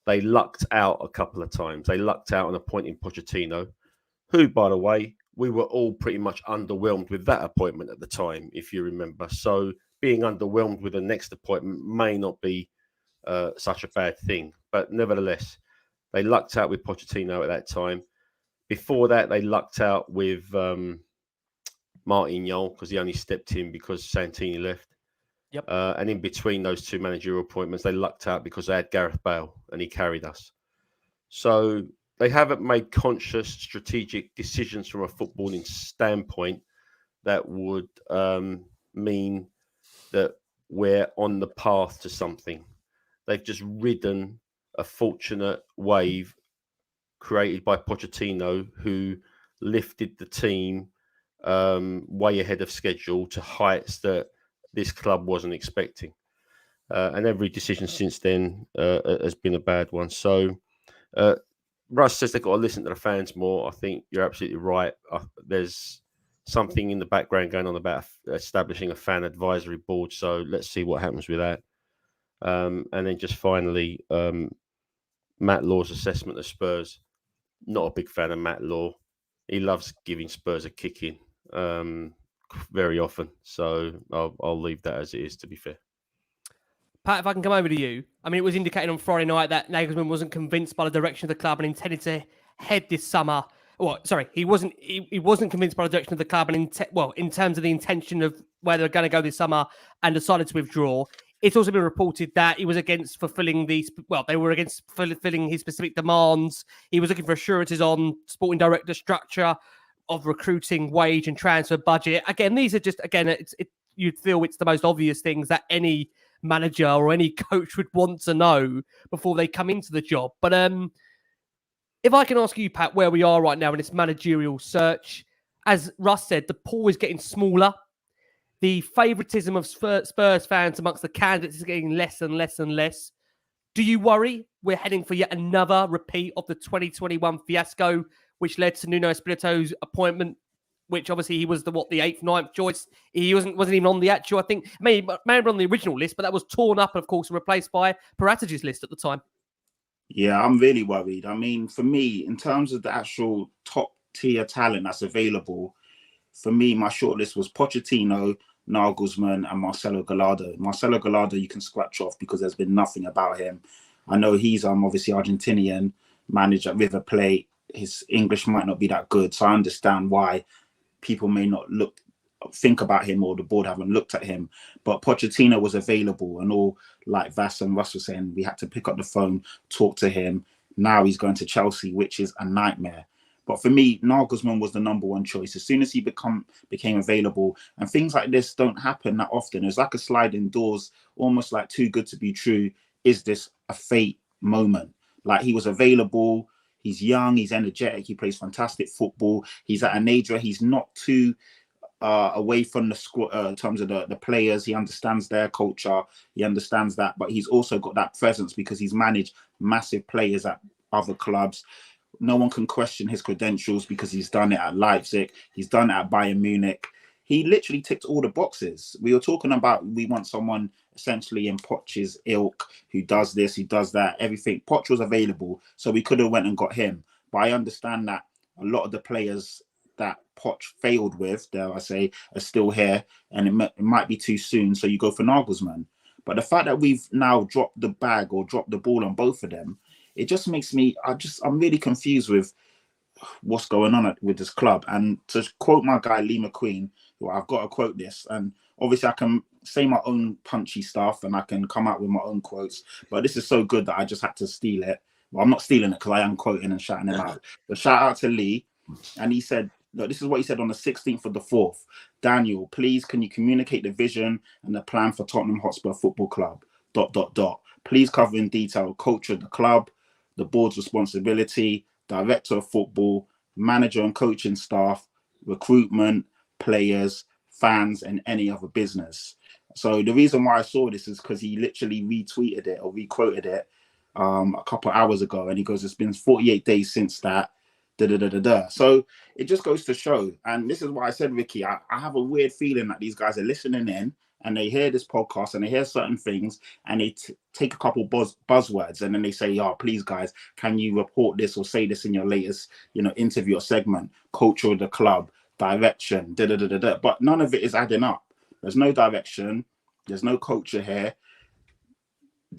They lucked out a couple of times. They lucked out on appointing Pochettino, who, by the way, we were all pretty much underwhelmed with that appointment at the time, if you remember. So being underwhelmed with the next appointment may not be such a bad thing. But nevertheless, they lucked out with Pochettino at that time. Before that, they lucked out with Martignol because he only stepped in because Santini left. Yep. And in between those two managerial appointments, they lucked out because they had Gareth Bale and he carried us. So they haven't made conscious strategic decisions from a footballing standpoint that would mean that we're on the path to something. They've just ridden a fortunate wave created by Pochettino, who lifted the team way ahead of schedule to heights that this club wasn't expecting. And every decision since then has been a bad one. So Russ says they've got to listen to the fans more. I think you're absolutely right. There's something in the background going on about establishing a fan advisory board. So let's see what happens with that. And then just finally, Matt Law's assessment of Spurs. Not a big fan of Matt Law. He loves giving Spurs a kicking very often. So I'll leave that as it is, to be fair. Pat, if I can come over to you. I mean, it was indicated on Friday night that Nagelsmann wasn't convinced by the direction of the club and intended to head this summer. Well, sorry, he wasn't convinced by the direction of the club and in terms of the intention of where they're going to go this summer, and decided to withdraw. It's also been reported that he was against fulfilling they were against fulfilling his specific demands. He was looking for assurances on sporting director structure, of recruiting, wage and transfer budget. Again, these are just, you'd feel it's the most obvious things that any manager or any coach would want to know before they come into the job. But if I can ask you, Pat, where we are right now in this managerial search, as Russ said, the pool is getting smaller. The favouritism of Spurs fans amongst the candidates is getting less and less and less. Do you worry we're heading for yet another repeat of the 2021 fiasco, which led to Nuno Espirito's appointment, which obviously he was the 8th, 9th choice. He wasn't even on the actual, I think, maybe on the original list, but that was torn up, of course, and replaced by Paratidge's list at the time. Yeah, I'm really worried. I mean, for me, in terms of the actual top tier talent that's available, for me, my shortlist was Pochettino, Nagelsmann, and Marcelo Gallardo. Marcelo Gallardo, you can scratch off because there's been nothing about him. I know he's obviously Argentinian, managed at River Plate. His English might not be that good, so I understand why people may not think about him, or the board haven't looked at him. But Pochettino was available, and all, like Vass and Russ were saying, we had to pick up the phone, talk to him. Now he's going to Chelsea, which is a nightmare. But for me, Nagelsmann was the number one choice. As soon as he became available, and things like this don't happen that often. It's like a sliding doors, almost like too good to be true. Is this a fate moment? Like, he was available. He's young. He's energetic. He plays fantastic football. He's at an age where he's not too away from the squad in terms of the players. He understands their culture. He understands that. But he's also got that presence because he's managed massive players at other clubs. No one can question his credentials because he's done it at Leipzig. He's done it at Bayern Munich. He literally ticked all the boxes. We were talking about, we want someone essentially in Poch's ilk who does this, who does that, everything. Poch was available, so we could have went and got him. But I understand that a lot of the players that Poch failed with, dare I say, are still here, and it might be too soon, so you go for Nagelsmann. But the fact that we've now dropped the bag or dropped the ball on both of them, it just makes me, I'm really confused with what's going on with this club. And to quote my guy, Lee McQueen, I've got to quote this. And obviously I can say my own punchy stuff and I can come out with my own quotes, but this is so good that I just had to steal it. Well, I'm not stealing it because I am quoting and shouting him out. But shout out to Lee. And he said, look, this is what he said on the 16th of the 4th. Daniel, please, can you communicate the vision and the plan for Tottenham Hotspur Football Club, ... Please cover in detail culture of the club, the board's responsibility, director of football, manager and coaching staff, recruitment, players, fans, and any other business. So the reason why I saw this is because he literally retweeted it or requoted it a couple of hours ago, and he goes, "It's been 48 days since that." So it just goes to show, and this is why I said, Ricky, I have a weird feeling that these guys are listening in and they hear this podcast and they hear certain things and they take a couple buzzwords and then they say, "Oh, please guys, can you report this or say this in your latest, interview or segment? Culture of the club, direction, But none of it is adding up. There's no direction. There's no culture here.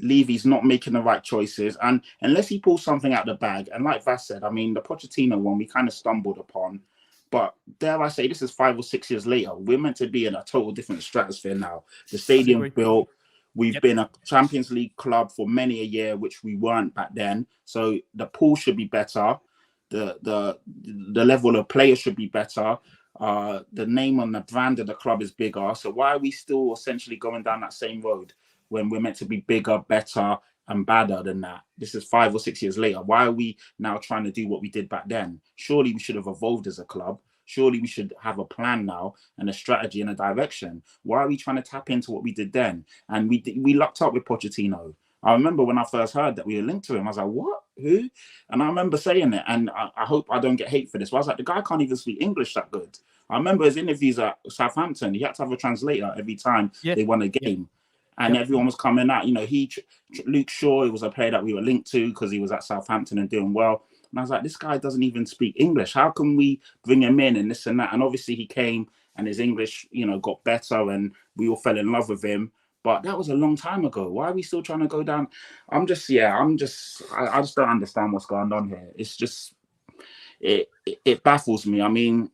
Levy's not making the right choices, and unless he pulls something out the bag, and like Vass said, I mean, the Pochettino one we kind of stumbled upon, but dare I say, this is 5 or 6 years later. We're meant to be in a total different stratosphere now. The stadium built, we've been a Champions League club for many a year, which we weren't back then. So the pool should be better, the level of players should be better. The name on the brand of the club is bigger. So why are we still essentially going down that same road when we're meant to be bigger, better, and badder than that? This is 5 or 6 years later. Why are we now trying to do what we did back then? Surely we should have evolved as a club. Surely we should have a plan now and a strategy and a direction. Why are we trying to tap into what we did then? And we lucked up with Pochettino. I remember when I first heard that we were linked to him, I was like, "What? Who?" And I remember saying it, and I hope I don't get hate for this, but I was like, the guy can't even speak English that good. I remember his interviews at Southampton. He had to have a translator every time they won a game. And everyone was coming out. Luke Shaw, he was a player that we were linked to because he was at Southampton and doing well. And I was like, this guy doesn't even speak English. How can we bring him in and this and that? And obviously he came and his English, got better and we all fell in love with him. But that was a long time ago. Why are we still trying to go down? I just don't understand what's going on here. It's just, it baffles me. I mean,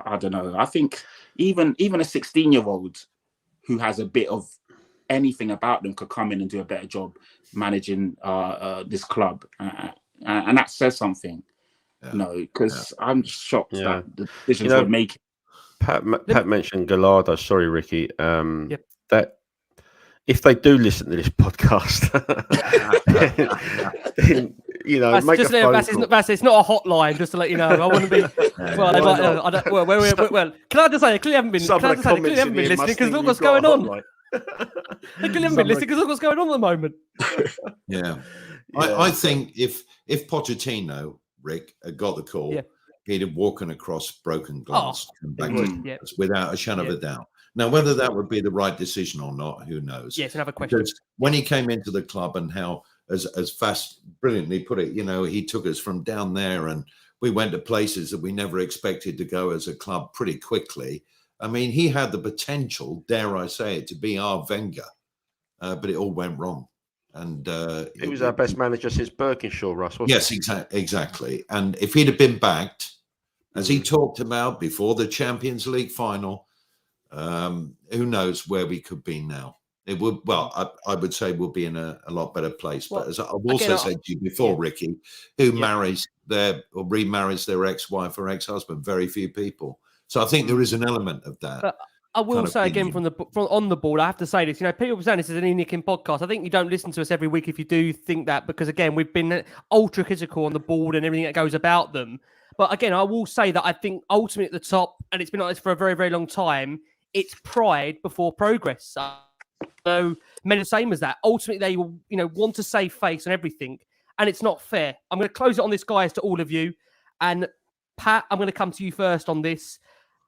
I don't know. I think even a 16-year-old who has a bit of anything about them could come in and do a better job managing this club, and that says something. Because I'm just shocked that the decisions we're making. Pat mentioned Gallardo. Sorry, Ricky. That if they do listen to this podcast, then, make a phone call. It's not a hotline, just to let you know. I want to be. Can I just say, they clearly haven't been listening because look what's going on. They clearly haven't been listening because look what's going on at the moment. I think if Pochettino, Rick, had got the call, he'd have walking across broken glass without a shadow of a doubt. Now, whether that would be the right decision or not, who knows? Yes, another question. Because when he came into the club and how, as Vass brilliantly put it, he took us from down there and we went to places that we never expected to go as a club pretty quickly. I mean, he had the potential, dare I say it, to be our Wenger, but it all went wrong. And he was our best manager since Birkinshaw, Russ, wasn't he? Yes, exactly. And if he'd have been backed, as he talked about before the Champions League final, who knows where we could be now? It would, I would say we'll be in a lot better place. But as I've also said to you before, Ricky, who marries or remarries their ex-wife or ex-husband? Very few people. So I think there is an element of that. But I will say again from on the board, I have to say this. People saying this is an Enikin podcast. I think you don't listen to us every week if you do think that, because again, we've been ultra critical on the board and everything that goes about them. But again, I will say that I think ultimately at the top, and it's been like this for a very, very long time, it's pride before progress. So men are the same as that. Ultimately, they will, want to save face on everything, and it's not fair. I'm going to close it on this, guys, to all of you. And Pat, I'm going to come to you first on this.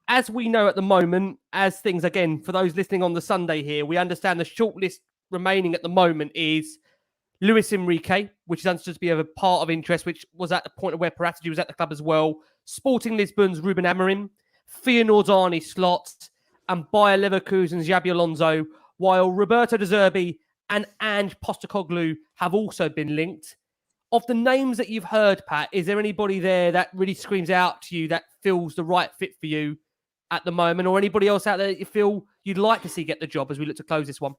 As we know at the moment, as things, again, for those listening on the Sunday here, we understand the shortlist remaining at the moment is Luis Enrique, which is understood to be of a part of interest, which was at the point of where Paratici was at the club as well. Sporting Lisbon's Ruben Amorim, Feyenoord's Arne Slot, and Bayer Leverkusen's Xabi Alonso, while Roberto De Zerbi and Ange Postecoglou have also been linked. Of the names that you've heard, Pat, is there anybody there that really screams out to you that feels the right fit for you at the moment, or anybody else out there that you feel you'd like to see get the job as we look to close this one?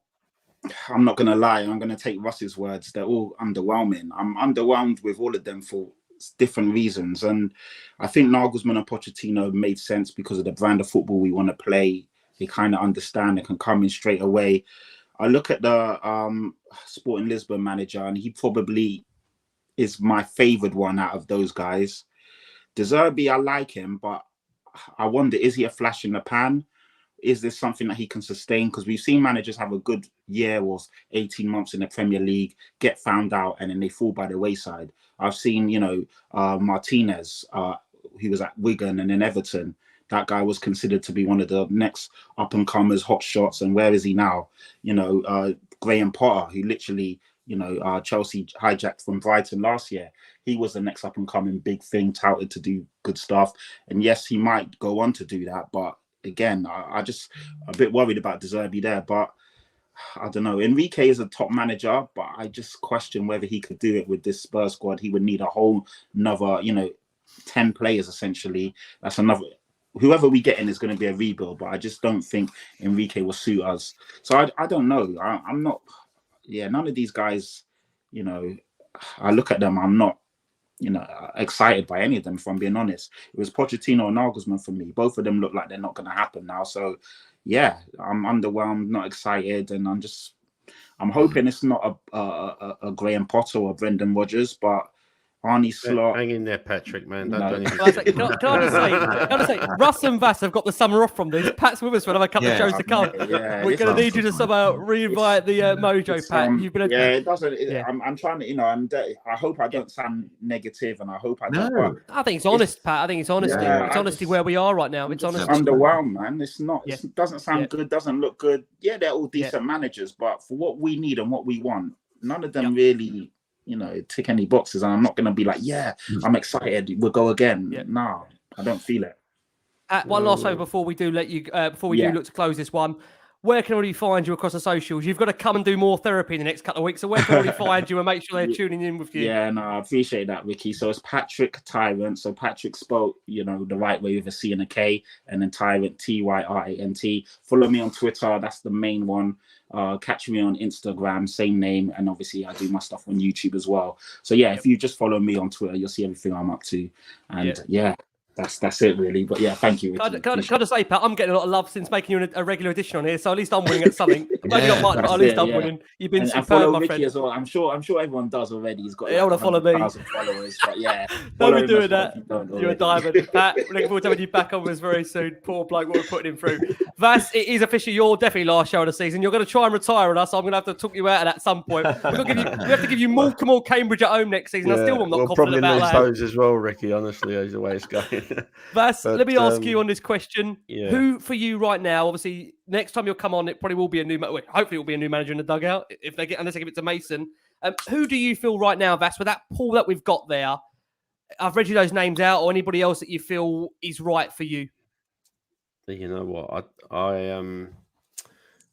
I'm not going to lie. I'm going to take Russ's words. They're all underwhelming. I'm underwhelmed with all of them for different reasons. And I think Nagelsmann and Pochettino made sense because of the brand of football we want to play. They kind of understand and can come in straight away. I look at the Sporting Lisbon manager, and he probably is my favoured one out of those guys. De Zerbi, I like him, but I wonder, is he a flash in the pan? Is this something that he can sustain? Because we've seen managers have a good year or 18 months in the Premier League, get found out, and then they fall by the wayside. I've seen, Martinez, who was at Wigan and then Everton. That guy was considered to be one of the next up-and-comers, hot shots, and where is he now? Graham Potter, who literally, Chelsea hijacked from Brighton last year. He was the next up-and-coming big thing, touted to do good stuff. And yes, he might go on to do that, but again, I just a bit worried about De Zerbi there, but I don't know. Enrique is a top manager, but I just question whether he could do it with this Spurs squad. He would need a whole another, 10 players essentially. That's another. Whoever we get in is going to be a rebuild, but I just don't think Enrique will suit us. So I don't know. I'm not. Yeah, none of these guys. I look at them. I'm not. Excited by any of them, if I'm being honest. It was Pochettino and Nagelsmann for me. Both of them look like they're not going to happen now. So, yeah, I'm underwhelmed, not excited, and I'm hoping it's not a Graham Potter or Brendan Rodgers, but Arnie Slot. Hang in there, Patrick, man. Don't Can I just say, Russ and Vass have got the summer off from this. Pat's with us for another couple of shows to come. We're going to need you to somehow re-invite the Mojo, Pat. You've been it doesn't. I'm trying to, I hope I don't sound negative, and I hope I don't. No. I think it's honest, Pat. I think it's honesty. It's honesty where we are right now. It's honesty. Underwhelmed, man. It's not. It doesn't sound good. Doesn't look good. Yeah, they're all decent managers, but for what we need and what we want, none of them really. Tick any boxes, and I'm not going to be like, I'm excited, we'll go again. No, I don't feel it. One last over before we do let you, do look to close this one. Where can everybody find you across the socials? You've got to come and do more therapy in the next couple of weeks. So where can everybody find you and make sure they're tuning in with you? Yeah, no, I appreciate that, Ricky. So it's Patrick Tyrant. So Patrick spelled, the right way with a C and a K, and then Tyrant, Tyrant. Follow me on Twitter. That's the main one. Catch me on Instagram, same name, and obviously I do my stuff on YouTube as well. So if you just follow me on Twitter, you'll see everything I'm up to. And that's it really. But thank you, Ricky. Can I say, Pat, I'm getting a lot of love since making you a regular addition on here, so at least I'm winning at something. Maybe not much, but at least I'm winning. You've been superb, my Ricky friend. As well. I'm sure everyone does already. He's got want to follow me. Followers, but don't be doing that. You're a diamond, Pat. Looking forward to having you back on with us very soon. Poor bloke, what we're putting him through. Vass, it is officially your definitely last show of the season. You're going to try and retire on us. So I'm going to have to talk you out of that at some point. We have to give you more Cambridge at home next season. I still am not confident about that. Probably lose those as well, Ricky. Honestly, is the way it's going. Vass, let me ask you on this question. Who for you right now? Obviously, next time you'll come on, it probably will be hopefully it will be a new manager in the dugout unless they give it to Mason. Who do you feel right now, Vass, with that pool that we've got there? I've read you those names out, or anybody else that you feel is right for you? You know what? I'm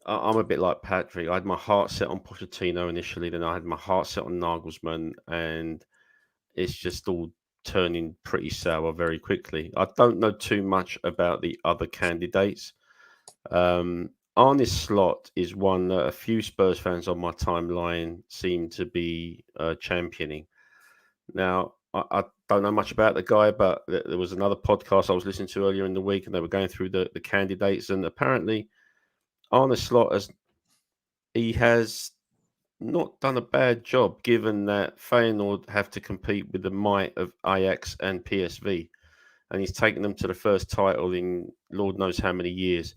a bit like Patrick. I had my heart set on Pochettino initially, then I had my heart set on Nagelsmann, and it's just all turning pretty sour very quickly. I don't know too much about the other candidates. Arne Slot is one that a few Spurs fans on my timeline seem to be championing. Now, I don't know much about the guy, but there was another podcast I was listening to earlier in the week, and they were going through the candidates, and apparently Arne Slot has not done a bad job, given that Feyenoord have to compete with the might of Ajax and PSV, and he's taken them to the first title in Lord knows how many years.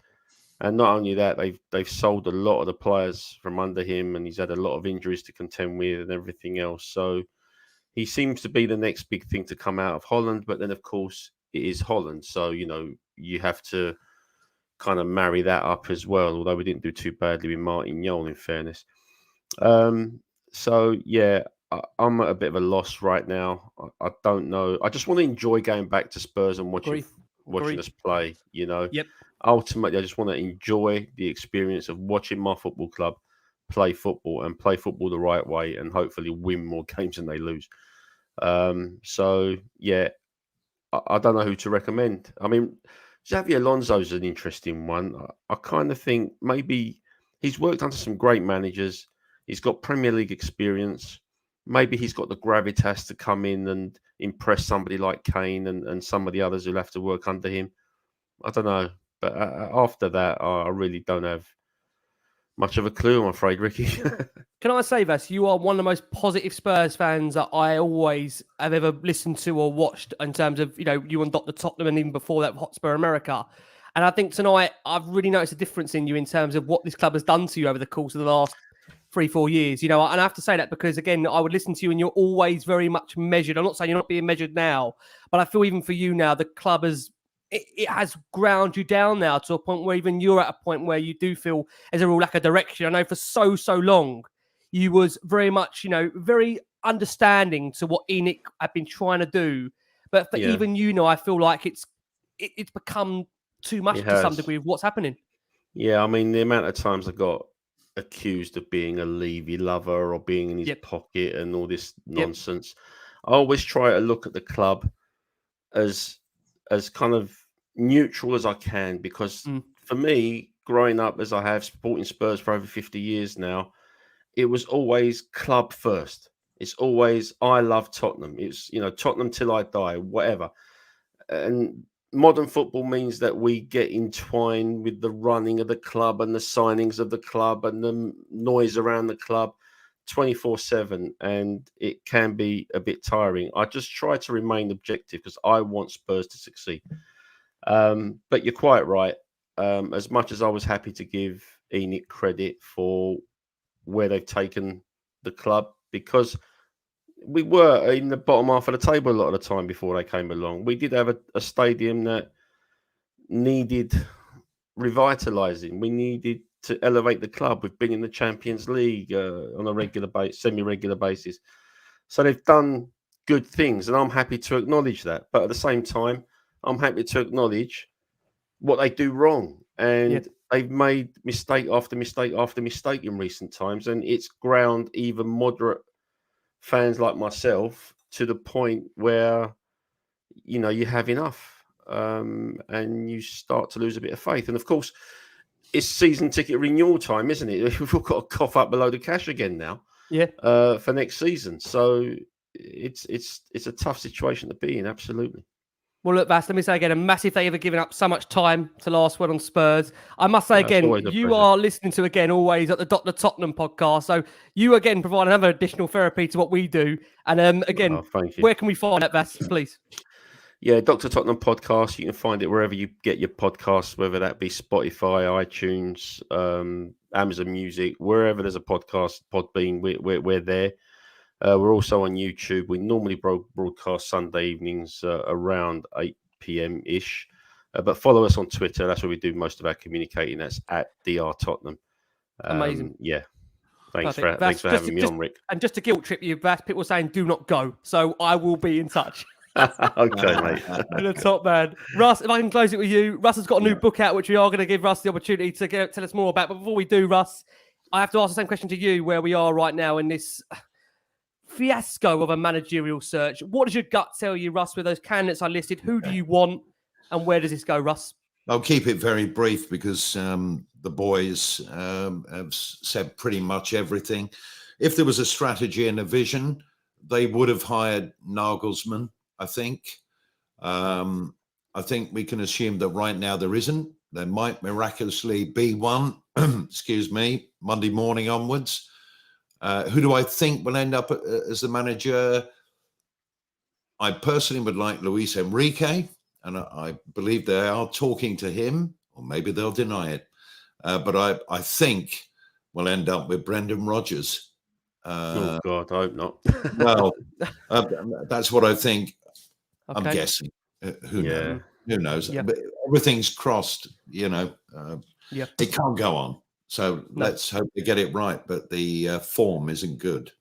And not only that, they've sold a lot of the players from under him, and he's had a lot of injuries to contend with and everything else. So he seems to be the next big thing to come out of Holland. But then, of course, it is Holland, so you have to kind of marry that up as well. Although we didn't do too badly with Martin Jol, in fairness. So yeah, I'm at a bit of a loss right now. I don't know. I just want to enjoy going back to Spurs and watching us play. Yep. Ultimately, I just want to enjoy the experience of watching my football club play football and play football the right way, and hopefully win more games than they lose. So yeah, I don't know who to recommend. I mean, Xabi Alonso's an interesting one. I kind of think maybe he's worked under some great managers. He's got Premier League experience. Maybe he's got the gravitas to come in and impress somebody like Kane and some of the others who'll have to work under him. I don't know. But after that, I really don't have much of a clue, I'm afraid, Ricky. Can I say, Vass, you are one of the most positive Spurs fans that I always have ever listened to or watched in terms of, you and Dr. Tottenham and even before that, Hotspur America. And I think tonight I've really noticed a difference in you in terms of what this club has done to you over the course of the last 3-4 years. And I have to say that because, again, I would listen to you and you're always very much measured. I'm not saying you're not being measured now, but I feel even for you now, the club it has ground you down now to a point where even you're at a point where you do feel there's a real lack of direction. I know for so long, you was very much, very understanding to what ENIC had been trying to do. But for even I feel like it's become too much to some degree of what's happening. Yeah, I mean, the amount of times I got accused of being a Levy lover or being in his pocket and all this nonsense. I always try to look at the club as kind of neutral as I can, because for me, growing up as I have, supporting Spurs for over 50 years now, it was always club first. It's always, I love Tottenham. It's, Tottenham till I die, whatever. And modern football means that we get entwined with the running of the club and the signings of the club and the noise around the club 24/7. And it can be a bit tiring. I just try to remain objective because I want Spurs to succeed. But you're quite right. As much as I was happy to give ENIC credit for where they've taken the club, because we were in the bottom half of the table a lot of the time before they came along. We did have a stadium that needed revitalising. We needed to elevate the club. We've been in the Champions League on a regular basis, semi-regular basis. So they've done good things, and I'm happy to acknowledge that. But at the same time, I'm happy to acknowledge what they do wrong. And they've made mistake after mistake after mistake in recent times, and it's ground even moderate fans like myself to the point where you have enough, and you start to lose a bit of faith. And of course, it's season ticket renewal time, isn't it? We've all got to cough up a load of cash again now, for next season. So it's a tough situation to be in. Absolutely. Well, look, Vass, let me say again, a massive thank you for giving up so much time to Last Word on Spurs. I must say again, you are listening to, again, always at the Dr. Tottenham podcast. So you, again, provide another additional therapy to what we do. And again, where can we find that, Vass, please? Yeah, Dr. Tottenham podcast. You can find it wherever you get your podcasts, whether that be Spotify, iTunes, Amazon Music, wherever there's a podcast, Podbean, we're there. We're also on YouTube. We normally broadcast Sunday evenings around 8 p.m.-ish. But follow us on Twitter. That's where we do most of our communicating. That's at DR Tottenham. Amazing. Yeah. Thanks for having me on, Rick. And just to guilt trip you, Vass, people are saying do not go. So I will be in touch. Okay, mate. You're the top man. Russ, if I can close it with you. Russ has got a new book out, which we are going to give Russ the opportunity to tell us more about. But before we do, Russ, I have to ask the same question to you, where we are right now in this fiasco of a managerial search. What does your gut tell you, Russ, with those candidates I listed? Who do you want and where does this go, Russ? I'll keep it very brief because the boys have said pretty much everything. If there was a strategy and a vision, they would have hired Nagelsmann, I think. I think we can assume that right now there isn't. There might miraculously be one, excuse me, Monday morning onwards. Who do I think will end up as the manager? I personally would like Luis Enrique, and I believe they are talking to him, or maybe they'll deny it. But I think we'll end up with Brendan Rodgers. Oh, God, I hope not. Well, that's what I think. Okay. I'm guessing. Who knows? Who knows? Yeah. But everything's crossed, It can't go on. So let's hope they get it right. But the form isn't good.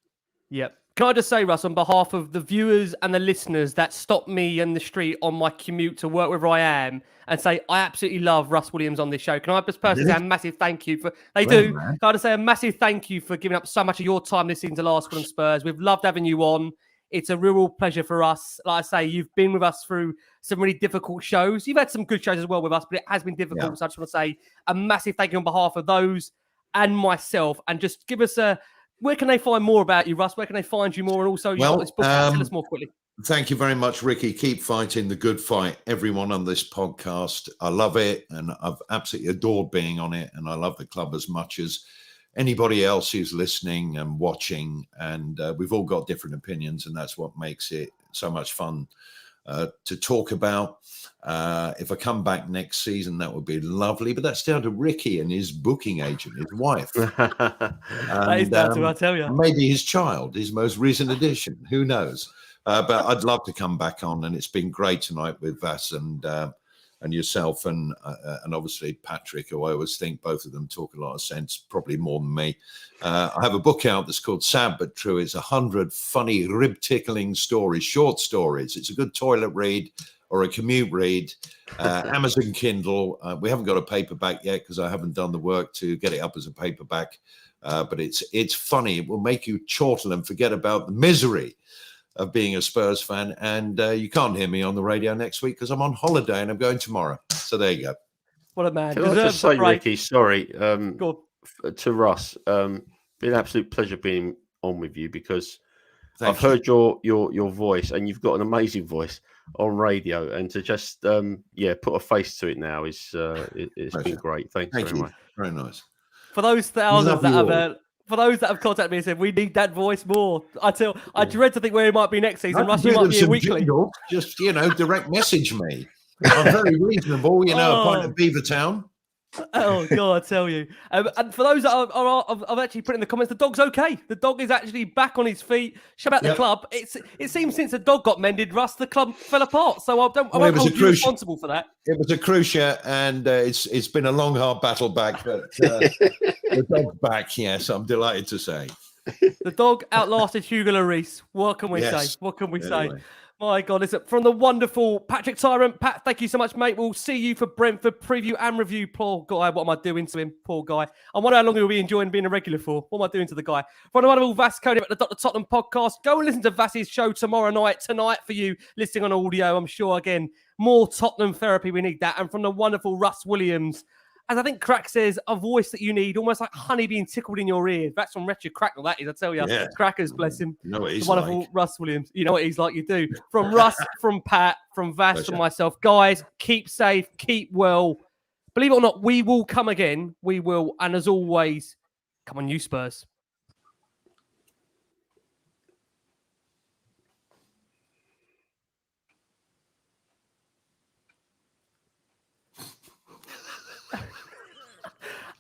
Yep. Can I just say, Russ, on behalf of the viewers and the listeners that stop me in the street on my commute to work wherever I am and say, I absolutely love Russ Williams on this show. Can I just personally say a massive thank you for... Can I just say a massive thank you for giving up so much of your time listening to Last Word on Spurs. We've loved having you on. It's a real pleasure for us. Like I say, you've been with us through some really difficult shows. You've had some good shows as well with us, but it has been difficult. Yeah. So I just want to say a massive thank you on behalf of those and myself. And just give us a... Where can they find more about you, Russ? Where can they find you more? And also, you've got this book out. Tell us more quickly. Thank you very much, Ricky. Keep fighting the good fight. Everyone on this podcast, I love it. And I've absolutely adored being on it. And I love the club as much as anybody else who's listening and watching. And we've all got different opinions, and that's what makes it so much fun to talk about. If I come back next season, that would be lovely. But that's down to Ricky and his booking agent, his wife. That is down to, I tell you. Maybe his child, his most recent addition. Who knows? But I'd love to come back on, and it's been great tonight with Vass and yourself and obviously Patrick, who I always think both of them talk a lot of sense, probably more than me. I have a book out that's called Sad But True. It's 100 funny, rib-tickling stories, short stories. It's a good toilet read or a commute read. Amazon Kindle. We haven't got a paperback yet because I haven't done the work to get it up as a paperback. But it's funny. It will make you chortle and forget about the misery of being a Spurs fan. And you can't hear me on the radio next week because I'm on holiday and I'm going tomorrow. So there you go. What a man. Can I just say, Ricky, sorry, to Russ, been an absolute pleasure being on with you because I've heard your voice, and you've got an amazing voice on radio, and to just put a face to it now is it's been great. Thank you very much. Very nice. For those thousands that have contacted me and said we need that voice more, I dread to think where he might be next season. Russ, you might be here weekly. Jingle, just direct message me. I'm very reasonable, a pint of Beavertown. Oh God, I tell you. And for those that I've actually put in the comments, the dog's okay. The dog is actually back on his feet. Shout out the club. It seems since the dog got mended, Russ, the club fell apart. So I won't hold you responsible for that. It was a cruciate, and it's been a long, hard battle back, but the dog's back. Yes, I'm delighted to say. The dog outlasted Hugo Lloris. What can we say? What can we say? My God, listen, from the wonderful Patrick Tyrant. Pat, thank you so much, mate. We'll see you for Brentford preview and review. Poor guy, what am I doing to him? Poor guy. I wonder how long he'll be enjoying being a regular for. What am I doing to the guy? From the wonderful Vass Koni at the Tottenham podcast. Go and listen to Vass's show tonight for you, listening on audio. I'm sure, again, more Tottenham therapy. We need that. And from the wonderful Russ Williams, as I think Crack says, a voice that you need, almost like honey being tickled in your ear. That's from Wretched Crackle, that is, I tell you. Yeah. Crackers, bless him. You know what he's the wonderful like. Russ Williams. You know what he's like, you do. From Russ, from Pat, from Vass, from myself. Guys, keep safe, keep well. Believe it or not, we will come again. We will. And as always, come on, you Spurs.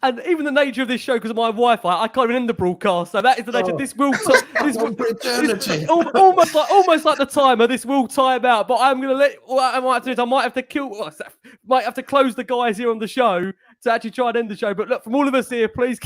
And even the nature of this show, because of my Wi-Fi, I can't even end the broadcast. So that is the nature. This will almost like the timer. This will time out. But I'm going to what I might have to do is I might have to close the guys here on the show to actually try and end the show. But look, from all of us here, please.